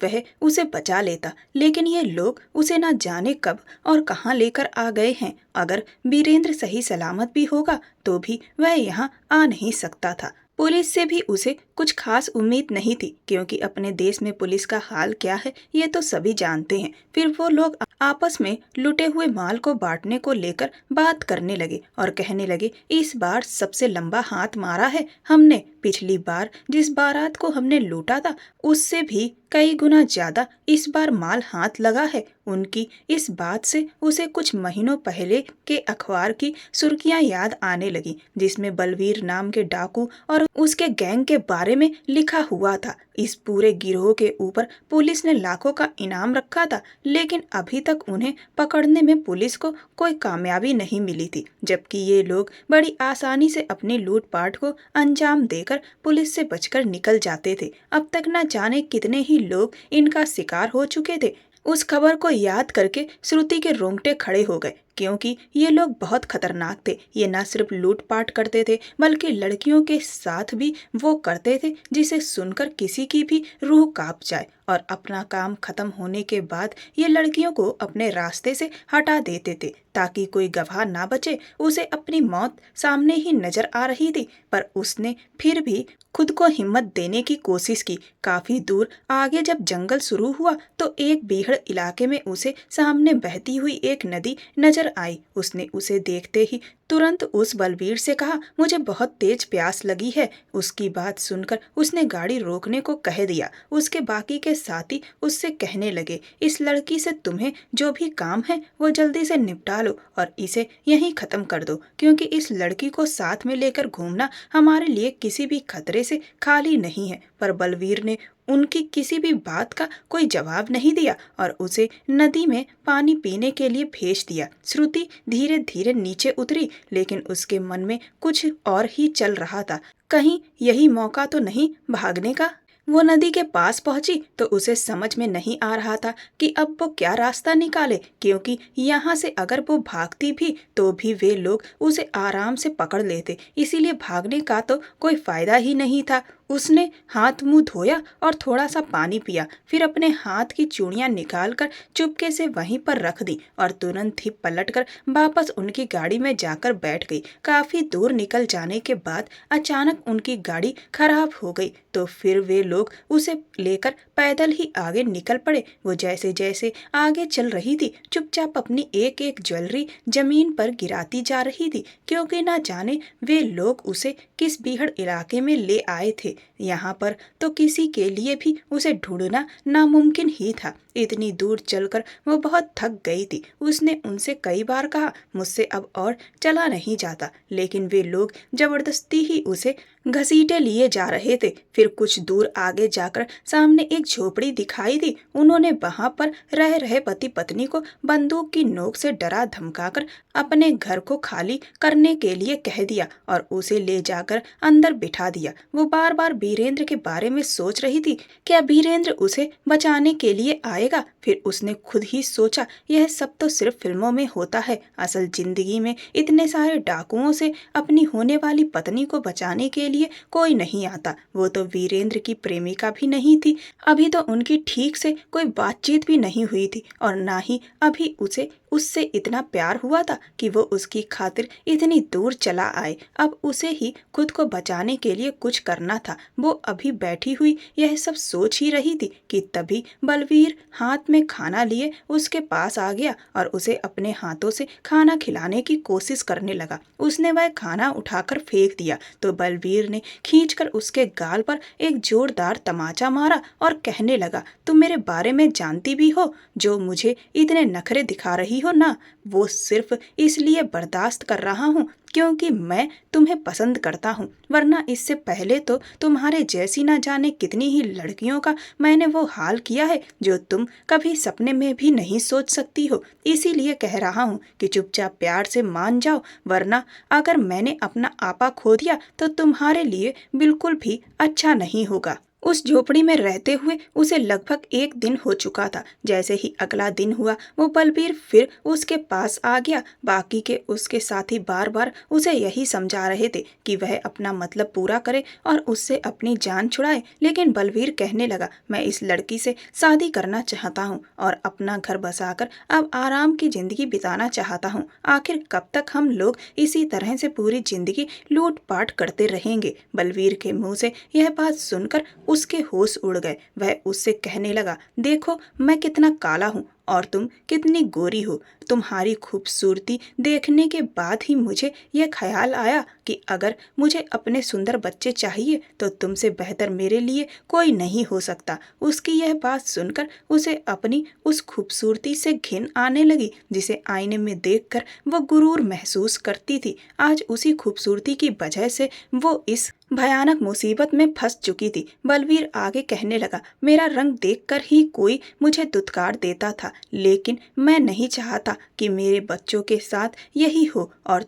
वह उसे बचा लेता, लेकिन ये लोग उसे ना जाने कब और कहाँ लेकर आ गए हैं। अगर वीरेंद्र सही सलामत भी होगा तो भी वह यहाँ आ नहीं सकता था। पुलिस से भी उसे कुछ खास उम्मीद नहीं थी, क्योंकि अपने देश में पुलिस का हाल क्या है ये तो सभी जानते हैं। फिर वो लोग आपस में लुटे हुए माल को बांटने को लेकर बात करने लगे और कहने लगे, इस बार सबसे लंबा हाथ मारा है हमने। पिछली बार जिस बारात को हमने लूटा था उससे भी कई गुना ज्यादा इस बार माल हाथ लगा है। उनकी इस बात से उसे कुछ महीनों पहले के अखबार की सुर्खियां याद आने लगी, जिसमें बलवीर नाम के डाकू और उसके गैंग के बारे में लिखा हुआ था। इस पूरे गिरोह के ऊपर पुलिस ने लाखों का इनाम रखा था, लेकिन अभी तक उन्हें पकड़ने में पुलिस को कोई कामयाबी नहीं मिली थी, जबकि ये लोग बड़ी आसानी से अपनी लूटपाट को अंजाम देकर पुलिस से बचकर निकल जाते थे। अब तक न जाने कितने ही लोग इनका शिकार हो चुके थे। उस खबर को याद करके श्रुति के रोंगटे खड़े हो गए, क्योंकि ये लोग बहुत खतरनाक थे। ये न सिर्फ लूटपाट करते थे बल्कि लड़कियों के साथ भी वो करते थे जिसे सुनकर किसी की भी रूह कांप जाए। और अपना काम खत्म होने के बाद ये लड़कियों को अपने रास्ते से हटा देते थे ताकि कोई गवाह ना बचे। उसे अपनी मौत सामने ही नजर आ रही थी, पर उसने फिर भी खुद को हिम्मत देने की कोशिश की। काफी दूर आगे जब जंगल शुरू हुआ तो एक बीहड़ इलाके में उसे सामने बहती हुई एक नदी नजर आई। उसने उसे देखते ही तुरंत उस बलवीर से कहा, मुझे बहुत तेज प्यास लगी है। उसकी बात सुनकर उसने गाड़ी रोकने को कह दिया। उसके बाकी के साथी उससे कहने लगे, इस लड़की से तुम्हें जो भी काम है वो जल्दी से निपटा लो और इसे यहीं खत्म कर दो, क्योंकि इस लड़की को साथ में लेकर घूमना हमारे लिए किसी भी खतरे से खाली नहीं है। पर बलवीर ने उनकी किसी भी बात का कोई जवाब नहीं दिया और उसे नदी में पानी पीने के लिए भेज दिया। श्रुति धीरे धीरे नीचे उतरी, लेकिन उसके मन में कुछ और ही चल रहा था। कहीं यही मौका तो नहीं भागने का। वो नदी के पास पहुंची तो उसे समझ में नहीं आ रहा था कि अब वो क्या रास्ता निकाले, क्योंकि यहाँ से अगर वो भागती भी तो भी वे लोग उसे आराम से पकड़ लेते। इसीलिए भागने का तो कोई फायदा ही नहीं था। उसने हाथ मुंह धोया और थोड़ा सा पानी पिया, फिर अपने हाथ की चूड़ियां निकालकर चुपके से वहीं पर रख दी और तुरंत ही पलटकर वापस उनकी गाड़ी में जाकर बैठ गई। काफी दूर निकल जाने के बाद अचानक उनकी गाड़ी खराब हो गई, तो फिर वे लोग उसे लेकर पैदल ही आगे निकल पड़े। वो जैसे जैसे आगे चल रही थी चुपचाप अपनी एक एक ज्वेलरी जमीन पर गिराती जा रही थी, क्योंकि ना जाने वे लोग उसे किस बीहड़ इलाके में ले आए थे। यहाँ पर तो किसी के लिए भी उसे ढूंढना नामुमकिन ही था। इतनी दूर चलकर वो बहुत थक गई थी। उसने उनसे कई बार कहा, मुझसे अब और चला नहीं जाता, लेकिन वे लोग जबरदस्ती ही उसे घसीटे लिए जा रहे थे। फिर कुछ दूर आगे जाकर सामने एक झोपड़ी दिखाई दी। उन्होंने वहां पर रह रहे पति पत्नी को बंदूक की नोक से डरा धमकाकर अपने घर को खाली करने के लिए कह दिया और उसे ले जाकर अंदर बिठा दिया। वो बार बार बीरेंद्र के बारे में सोच रही थी, क्या बीरेंद्र उसे बचाने के लिए आएगा? फिर उसने खुद ही सोचा, यह सब तो सिर्फ फिल्मों में होता है, असल जिंदगी में इतने सारे डाकुओं से अपनी होने वाली पत्नी को बचाने के लिए कोई नहीं आता। वो तो वीरेंद्र की प्रेमिका भी नहीं थी, अभी तो उनकी ठीक से कोई बातचीत भी नहीं हुई थी और ना ही अभी उसे उससे इतना प्यार हुआ था कि वो उसकी खातिर इतनी दूर चला आए। अब उसे ही खुद को बचाने के लिए कुछ करना था। वो अभी बैठी हुई यह सब सोच ही रही थी कि तभी बलवीर हाथ में खाना लिए उसके पास आ गया और उसे अपने हाथों से खाना खिलाने की कोशिश करने लगा। उसने वह खाना उठाकर फेंक दिया तो बलवीर ने खींचकर उसके गाल पर एक जोरदार तमाचा मारा और कहने लगा, तुम मेरे बारे में जानती भी हो? जो मुझे इतने नखरे दिखा रही हो ना, वो सिर्फ इसलिए बर्दाश्त कर रहा हूँ क्योंकि मैं तुम्हें पसंद करता हूँ, वरना इससे पहले तो तुम्हारे जैसी ना जाने कितनी ही लड़कियों का मैंने वो हाल किया है जो तुम कभी सपने में भी नहीं सोच सकती हो। इसीलिए कह रहा हूँ कि चुपचाप प्यार से मान जाओ, वरना अगर मैंने अपना आपा खो दिया तो तुम्हारे लिए बिल्कुल भी अच्छा नहीं होगा। उस झोपड़ी में रहते हुए उसे लगभग 1 दिन हो चुका था। जैसे ही अगला दिन हुआ वो बलबीर फिर उसके पास आ गया। बाकी के उसके साथी बार बार उसे यही समझा रहे थे कि वह अपना मतलब पूरा करे और उससे अपनी जान छुड़ाए, लेकिन बलबीर कहने लगा, मैं इस लड़की से शादी करना चाहता हूँ और अपना घर बसाकर अब आराम की जिंदगी बिताना चाहता हूँ। आखिर कब तक हम लोग इसी तरह से पूरी जिंदगी लूटपाट करते रहेंगे? बलबीर के मुंह से यह बात सुनकर उसके होश उड़ गए। वह उससे कहने लगा, देखो मैं कितना काला हूँ और तुम कितनी गोरी हो। तुम्हारी खूबसूरती देखने के बाद ही मुझे यह ख्याल आया कि अगर मुझे अपने सुंदर बच्चे चाहिए तो तुमसे बेहतर मेरे लिए कोई नहीं हो सकता। उसकी यह बात सुनकर उसे अपनी उस खूबसूरती से घिन आने लगी जिसे आईने में देखकर वो गुरूर महसूस करती थी। आज उसी खूबसूरती की वजह से वो इस भयानक मुसीबत में फंस चुकी थी। बलवीर आगे कहने लगा, मेरा रंग देखकर ही कोई मुझे दुत्कार देता था, लेकिन मैं नहीं चाहता कि मेरे बच्चों के साथ यही हो। और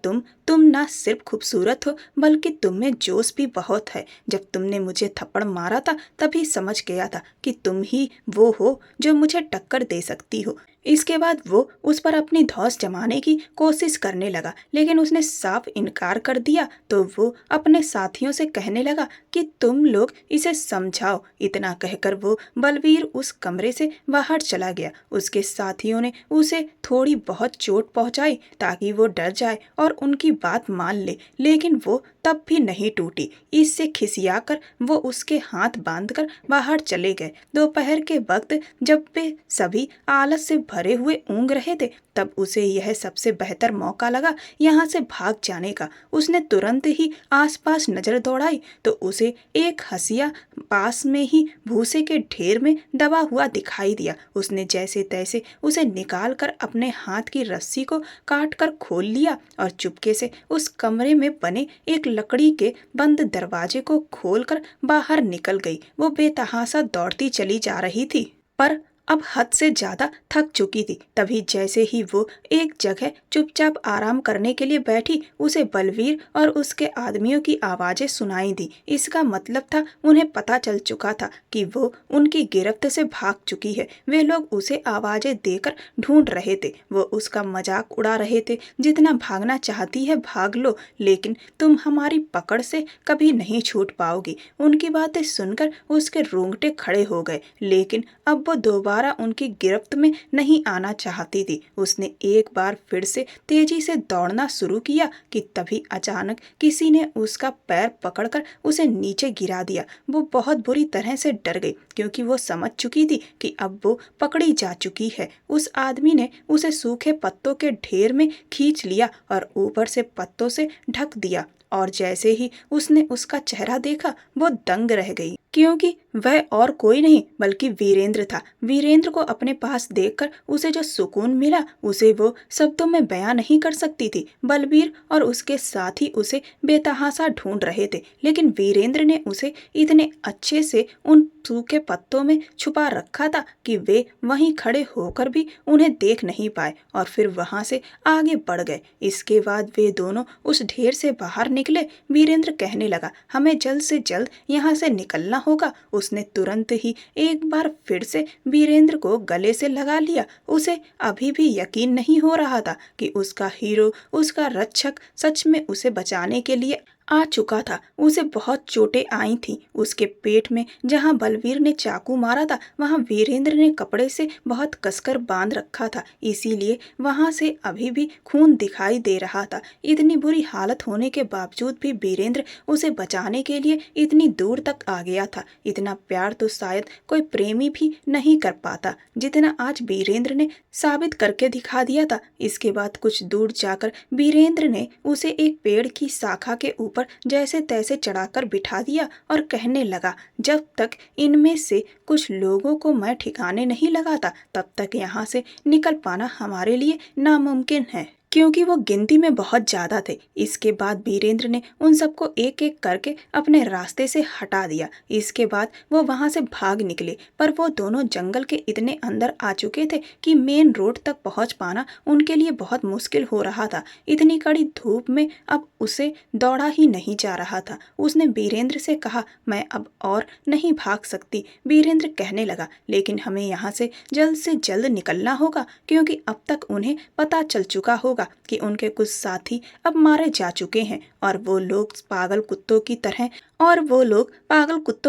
तुम ना सिर्फ खूबसूरत हो बल्कि तुम में जोश भी बहुत है। जब तुमने मुझे थप्पड़ मारा था तभी समझ गया था कि तुम ही वो हो जो मुझे टक्कर दे सकती हो। इसके बाद वो उस पर अपनी धौंस जमाने की कोशिश करने लगा, लेकिन उसने साफ इनकार कर दिया। तो वो अपने साथियों से कहने लगा कि तुम लोग इसे समझाओ। इतना कहकर वो बलवीर उस कमरे से बाहर चला गया। उसके साथियों ने उसे थोड़ी बहुत चोट पहुंचाई ताकि वो डर जाए और उनकी बात मान ले, लेकिन वो तब भी नहीं टूटी। इससे खिसियाकर वो उसके हाथ बांधकर बाहर चले गए। दोपहर के वक्त जब वे सभी आलस से भरे हुए ऊँग रहे थे तब उसे यह सबसे बेहतर मौका लगा यहाँ से भाग जाने का। उसने तुरंत ही आसपास नजर दौड़ाई तो उसे एक हंसिया पास में ही भूसे के ढेर में दबा हुआ दिखाई दिया। उसने जैसे तैसे उसे निकाल कर अपने हाथ की रस्सी को काट कर खोल लिया और चुपके से उस कमरे में बने एक लकड़ी के बंद दरवाजे को खोलकर बाहर निकल गई। वो बेतहासा दौड़ती चली जा रही थी पर अब हद से ज्यादा थक चुकी थी। तभी जैसे ही वो एक जगह चुपचाप आराम करने के लिए बैठी उसे बलवीर और उसके आदमियों की आवाजें सुनाई दी। इसका मतलब था उन्हें पता चल चुका था कि वो उनकी गिरफ्त से भाग चुकी है। वे लोग उसे आवाजें देकर ढूंढ रहे थे। वो उसका मजाक उड़ा रहे थे, जितना भागना चाहती है भाग लो, लेकिन तुम हमारी पकड़ से कभी नहीं छूट पाओगी। उनकी बातें सुनकर उसके रोंगटे खड़े हो गए, लेकिन अब वो दोबारा उनकी गिरफ्त में नहीं आना चाहती थी। उसने एक बार फिर से तेजी से दौड़ना शुरू किया कि तभी अचानक किसी ने उसका पैर पकड़कर उसे नीचे गिरा दिया। वो बहुत बुरी तरह से डर गई क्योंकि वो समझ चुकी थी कि अब वो पकड़ी जा चुकी है। उस आदमी ने उसे सूखे पत्तों के ढेर में खींच लिया और ऊपर से पत्तों से ढक दिया और जैसे ही उसने उसका चेहरा देखा वो दंग रह गई क्योंकि वह और कोई नहीं बल्कि वीरेंद्र था। वीरेंद्र को अपने पास देखकर उसे जो सुकून मिला उसे वो शब्दों में बयां नहीं कर सकती थी। बलबीर और उसके साथी उसे बेतहाशा ढूंढ रहे थे, लेकिन वीरेंद्र ने उसे इतने अच्छे से उन सूखे पत्तों में छुपा रखा था कि वे वहीं खड़े होकर भी उन्हें देख नहीं पाए और फिर वहां से आगे बढ़ गए। इसके बाद वे दोनों उस ढेर से बाहर निकले। वीरेंद्र कहने लगा, हमें जल्द से जल्द यहाँ से निकलना होगा। उसने तुरंत ही एक बार फिर से वीरेंद्र को गले से लगा लिया। उसे अभी भी यकीन नहीं हो रहा था कि उसका हीरो, उसका रक्षक सच में उसे बचाने के लिए आ चुका था। उसे बहुत चोटें आई थीं। उसके पेट में जहां बलवीर ने चाकू मारा था वहां वीरेंद्र ने कपड़े से बहुत कसकर बांध रखा था, इसीलिए वहां से अभी भी खून दिखाई दे रहा था। इतनी बुरी हालत होने के बावजूद भी वीरेंद्र उसे बचाने के लिए इतनी दूर तक आ गया था। इतना प्यार तो शायद कोई प्रेमी भी नहीं कर पाता जितना आज वीरेंद्र ने साबित करके दिखा दिया था। इसके बाद कुछ दूर जाकर वीरेंद्र ने उसे एक पेड़ की शाखा के ऊपर जैसे तैसे चढ़ाकर बिठा दिया और कहने लगा, जब तक इनमें से कुछ लोगों को मैं ठिकाने नहीं लगाता तब तक यहाँ से निकल पाना हमारे लिए नामुमकिन है, क्योंकि वो गिनती में बहुत ज्यादा थे। इसके बाद वीरेंद्र ने उन सबको एक एक करके अपने रास्ते से हटा दिया। इसके बाद वो वहां से भाग निकले, पर वो दोनों जंगल के इतने अंदर आ चुके थे कि मेन रोड तक पहुंच पाना उनके लिए बहुत मुश्किल हो रहा था। इतनी कड़ी धूप में अब उसे दौड़ा ही नहीं जा रहा था। उसने वीरेंद्र से कहा, मैं अब और नहीं भाग सकती। वीरेंद्र कहने लगा, लेकिन हमें यहाँ से जल्द निकलना होगा, क्योंकि अब तक उन्हें पता चल चुका होगा कि उनके कुछ साथी अब मारे जा चुके हैं और वो लोग पागल कुत्तों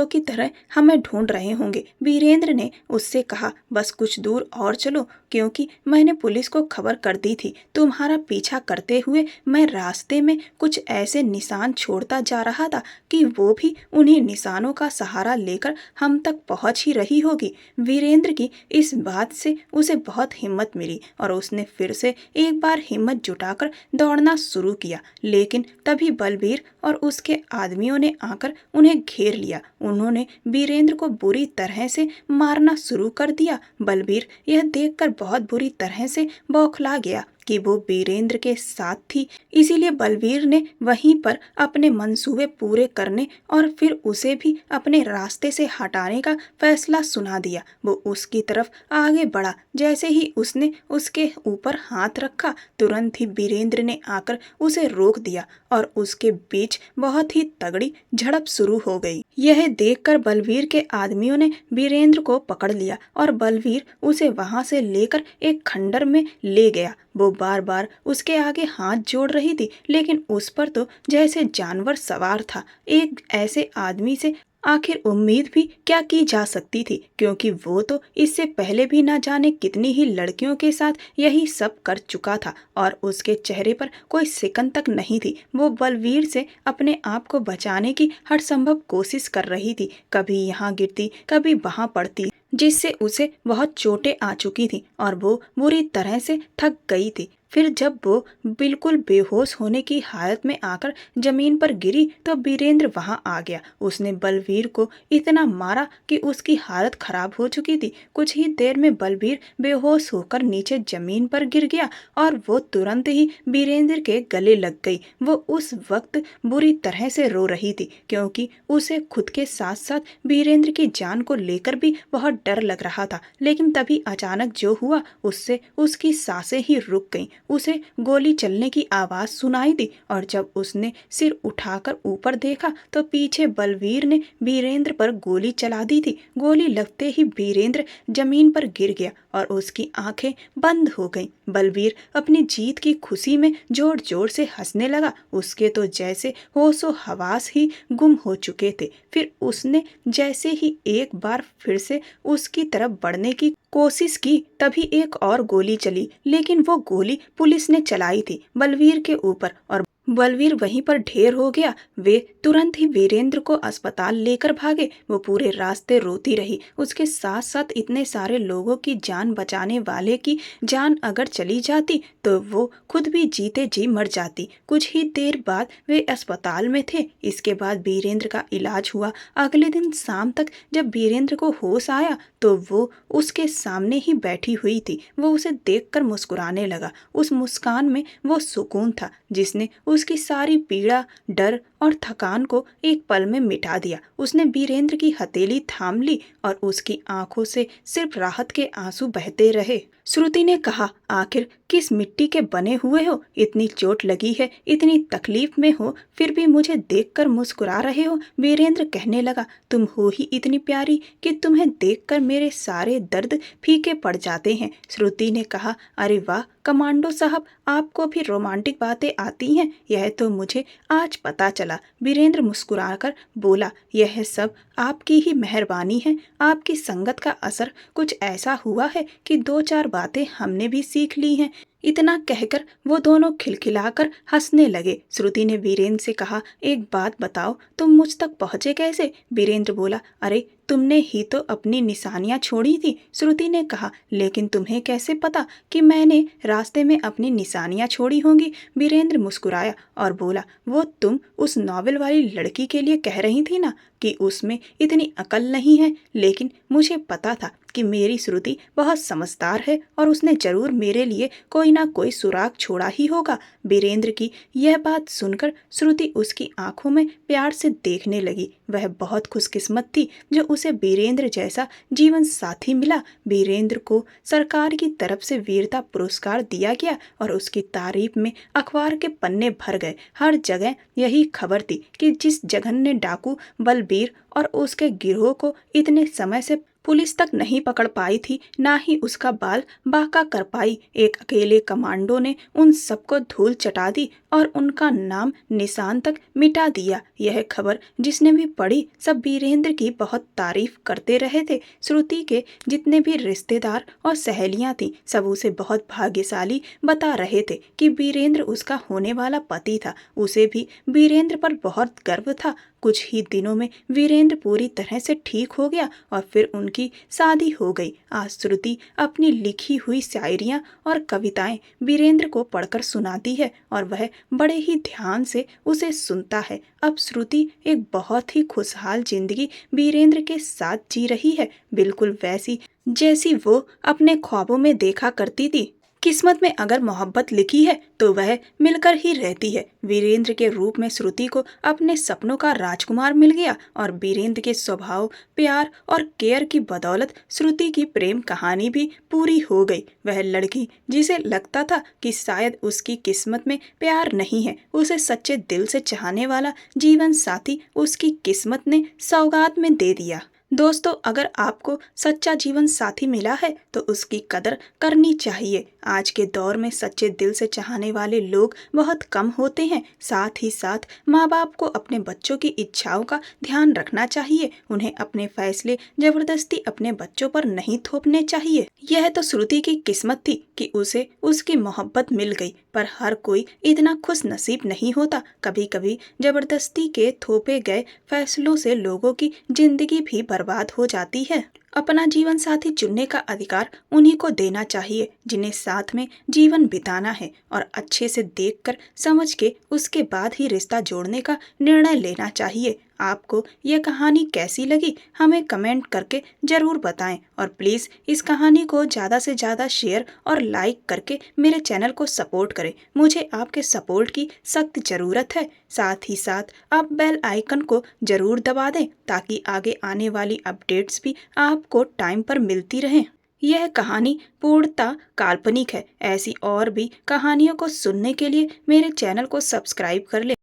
की तरह हमें ढूंढ रहे होंगे। वीरेंद्र ने उससे कहा, बस कुछ दूर और चलो, क्योंकि मैंने पुलिस को खबर कर दी थी। तुम्हारा पीछा करते हुए मैं रास्ते में कुछ ऐसे निशान छोड़ता जा रहा था कि वो भी उन्हीं निशानों का सहारा लेकर हम तक पहुंच ही रही होगी। वीरेंद्र की इस बात से उसे बहुत हिम्मत मिली और उसने फिर से एक बार हिम्मत जुटाकर दौड़ना शुरू किया, लेकिन तभी बलबीर और उसके आदमियों ने आकर उन्हें घेर लिया। उन्होंने वीरेंद्र को बुरी तरह से मारना शुरू कर दिया। बलबीर यह देखकर बहुत बुरी तरह से बौखला गया कि वो वीरेंद्र के साथ थी, इसीलिए बलबीर ने वहीं पर अपने मंसूबे पूरे करने और फिर उसे भी अपने रास्ते से हटाने का फैसला सुना दिया। वो उसकी तरफ आगे बढ़ा। जैसे ही उसने उसके ऊपर हाथ रखा, तुरंत ही वीरेंद्र ने आकर उसे रोक दिया और उसके बीच बहुत ही तगड़ी झड़प शुरू हो गई। यह देखकर बलबीर के आदमियों ने वीरेंद्र को पकड़ लिया और बलबीर उसे वहां से लेकर एक खंडर में ले गया। वो बार बार उसके आगे हाथ जोड़ रही थी, लेकिन उस पर तो जैसे जानवर सवार था। एक ऐसे आदमी से आखिर उम्मीद भी क्या की जा सकती थी, क्योंकि वो तो इससे पहले भी ना जाने कितनी ही लड़कियों के साथ यही सब कर चुका था और उसके चेहरे पर कोई सिकन तक नहीं थी। वो बलवीर से अपने आप को बचाने की हर संभव कोशिश कर रही थी, कभी यहाँ गिरती कभी वहां पड़ती, जिससे उसे बहुत चोटें आ चुकी थी और वो बुरी तरह से थक गई थी। फिर जब वो बिल्कुल बेहोश होने की हालत में आकर जमीन पर गिरी तो वीरेंद्र वहां आ गया। उसने बलवीर को इतना मारा कि उसकी हालत खराब हो चुकी थी। कुछ ही देर में बलवीर बेहोश होकर नीचे जमीन पर गिर गया और वो तुरंत ही वीरेंद्र के गले लग गई। वो उस वक्त बुरी तरह से रो रही थी, क्योंकि उसे खुद के साथ साथ वीरेंद्र की जान को लेकर भी बहुत डर लग रहा था। लेकिन तभी अचानक जो हुआ उससे उसकी सांसें ही रुक गईं। उसे गोली चलने की आवाज सुनाई दी और जब उसने सिर उठाकर ऊपर देखा तो पीछे बलवीर ने वीरेंद्र पर गोली चला दी थी। गोली लगते ही वीरेंद्र जमीन पर गिर गया और उसकी आंखें बंद हो गईं। बलवीर अपनी जीत की खुशी में जोर जोर से हंसने लगा। उसके तो जैसे होशो हवास ही गुम हो चुके थे। फिर उसने जैसे ही एक बार फिर से उसकी तरफ बढ़ने की कोशिश की, तभी एक और गोली चली, लेकिन वो गोली पुलिस ने चलाई थी बलवीर के ऊपर और बलवीर वहीं पर ढेर हो गया। वे तुरंत ही वीरेंद्र को अस्पताल लेकर भागे। वो पूरे रास्ते रोती रही। उसके साथ साथ इतने सारे लोगों की जान बचाने वाले की जान अगर चली जाती तो वो खुद भी जीते जी मर जाती। कुछ ही देर बाद वे अस्पताल में थे। इसके बाद वीरेंद्र का इलाज हुआ। अगले दिन शाम तक जब वीरेंद्र को होश आया तो वो उसके सामने ही बैठी हुई थी। वो उसे देखकर मुस्कुराने लगा। उस मुस्कान में वो सुकून था जिसने उसकी सारी पीड़ा, डर और थकान को एक पल में मिटा दिया। उसने वीरेंद्र की हथेली थाम ली और उसकी आंखों से सिर्फ राहत के आंसू बहते रहे। श्रुति ने कहा, आखिर किस मिट्टी के बने हुए हो? इतनी चोट लगी है, इतनी तकलीफ में हो, फिर भी मुझे देखकर मुस्कुरा रहे हो। वीरेंद्र कहने लगा, तुम हो ही इतनी प्यारी कि तुम्हें देखकर मेरे सारे दर्द फीके पड़ जाते हैं। श्रुति ने कहा, अरे वाह कमांडो साहब, आपको भी रोमांटिक बातें आती हैं। यह तो मुझे आज पता चला। वीरेंद्र मुस्कुराकर बोला, यह सब आपकी ही मेहरबानी है। आपकी संगत का असर कुछ ऐसा हुआ है कि दो चार बातें हमने भी सीख ली हैं। इतना कहकर वो दोनों खिलखिलाकर हंसने लगे। श्रुति ने वीरेंद्र से कहा, एक बात बताओ, तुम मुझ तक पहुंचे कैसे? वीरेंद्र बोला, अरे तुमने ही तो अपनी निशानियां छोड़ी थी। श्रुति ने कहा, लेकिन तुम्हें कैसे पता कि मैंने रास्ते में अपनी निशानियां छोड़ी होंगी? वीरेंद्र मुस्कुराया और बोला, वो तुम उस नॉवेल वाली लड़की के लिए कह रही थी ना कि उसमें इतनी अकल नहीं है, लेकिन मुझे पता था कि मेरी श्रुति बहुत समझदार है और उसने जरूर मेरे लिए कोई ना कोई सुराग छोड़ा ही होगा। वीरेंद्र की यह बात सुनकर श्रुति उसकी आंखों में प्यार से देखने लगी। वह बहुत खुशकिस्मत थी जो उसे वीरेंद्र जैसा जीवन साथी मिला। वीरेंद्र को सरकार की तरफ से वीरता पुरस्कार दिया गया और उसकी तारीफ में अखबार के पन्ने भर गए। हर जगह यही खबर थी कि जिस जघन्य डाकू बलबीर और उसके गिरोह को इतने समय से पुलिस तक नहीं पकड़ पाई थी, ना ही उसका बाल बांका कर पाई, एक अकेले कमांडो ने उन सबको धूल चटा दी और उनका नाम निशान तक मिटा दिया। यह खबर जिसने भी पढ़ी सब वीरेंद्र की बहुत तारीफ करते रहे थे। श्रुति के जितने भी रिश्तेदार और सहेलियां थीं सब उसे बहुत भाग्यशाली बता रहे थे कि वीरेंद्र उसका होने वाला पति था। उसे भी वीरेंद्र पर बहुत गर्व था। कुछ ही दिनों में वीरेंद्र पूरी तरह से ठीक हो गया और फिर उनकी शादी हो गई। आज श्रुति अपनी लिखी हुई शायरियाँ और कविताएं वीरेंद्र को पढ़कर सुनाती है और वह बड़े ही ध्यान से उसे सुनता है। अब श्रुति एक बहुत ही खुशहाल जिंदगी वीरेंद्र के साथ जी रही है, बिल्कुल वैसी जैसी वो अपने ख्वाबों में देखा करती थी। किस्मत में अगर मोहब्बत लिखी है तो वह मिलकर ही रहती है। वीरेंद्र के रूप में श्रुति को अपने सपनों का राजकुमार मिल गया और वीरेंद्र के स्वभाव, प्यार और केयर की बदौलत श्रुति की प्रेम कहानी भी पूरी हो गई। वह लड़की जिसे लगता था कि शायद उसकी किस्मत में प्यार नहीं है, उसे सच्चे दिल से चाहने वाला जीवन साथी उसकी किस्मत ने सौगात में दे दिया। दोस्तों, अगर आपको सच्चा जीवन साथी मिला है तो उसकी कदर करनी चाहिए। आज के दौर में सच्चे दिल से चाहने वाले लोग बहुत कम होते हैं। साथ ही साथ माँ बाप को अपने बच्चों की इच्छाओं का ध्यान रखना चाहिए। उन्हें अपने फैसले जबरदस्ती अपने बच्चों पर नहीं थोपने चाहिए। यह तो श्रुति की किस्मत थी कि उसे उसकी मोहब्बत मिल गई, पर हर कोई इतना खुश नसीब नहीं होता। कभी कभी जबरदस्ती के थोपे गए फैसलों से लोगों की जिंदगी भी बर्बाद हो जाती है। अपना जीवन साथी चुनने का अधिकार उन्हीं को देना चाहिए जिन्हें साथ में जीवन बिताना है, और अच्छे से देखकर समझ के उसके बाद ही रिश्ता जोड़ने का निर्णय लेना चाहिए। आपको यह कहानी कैसी लगी हमें कमेंट करके ज़रूर बताएं और प्लीज़ इस कहानी को ज़्यादा से ज़्यादा शेयर और लाइक करके मेरे चैनल को सपोर्ट करें। मुझे आपके सपोर्ट की सख्त ज़रूरत है। साथ ही साथ आप बेल आइकन को ज़रूर दबा दें ताकि आगे आने वाली अपडेट्स भी आपको टाइम पर मिलती रहें। यह कहानी पूर्णतः काल्पनिक है। ऐसी और भी कहानियों को सुनने के लिए मेरे चैनल को सब्सक्राइब कर लें।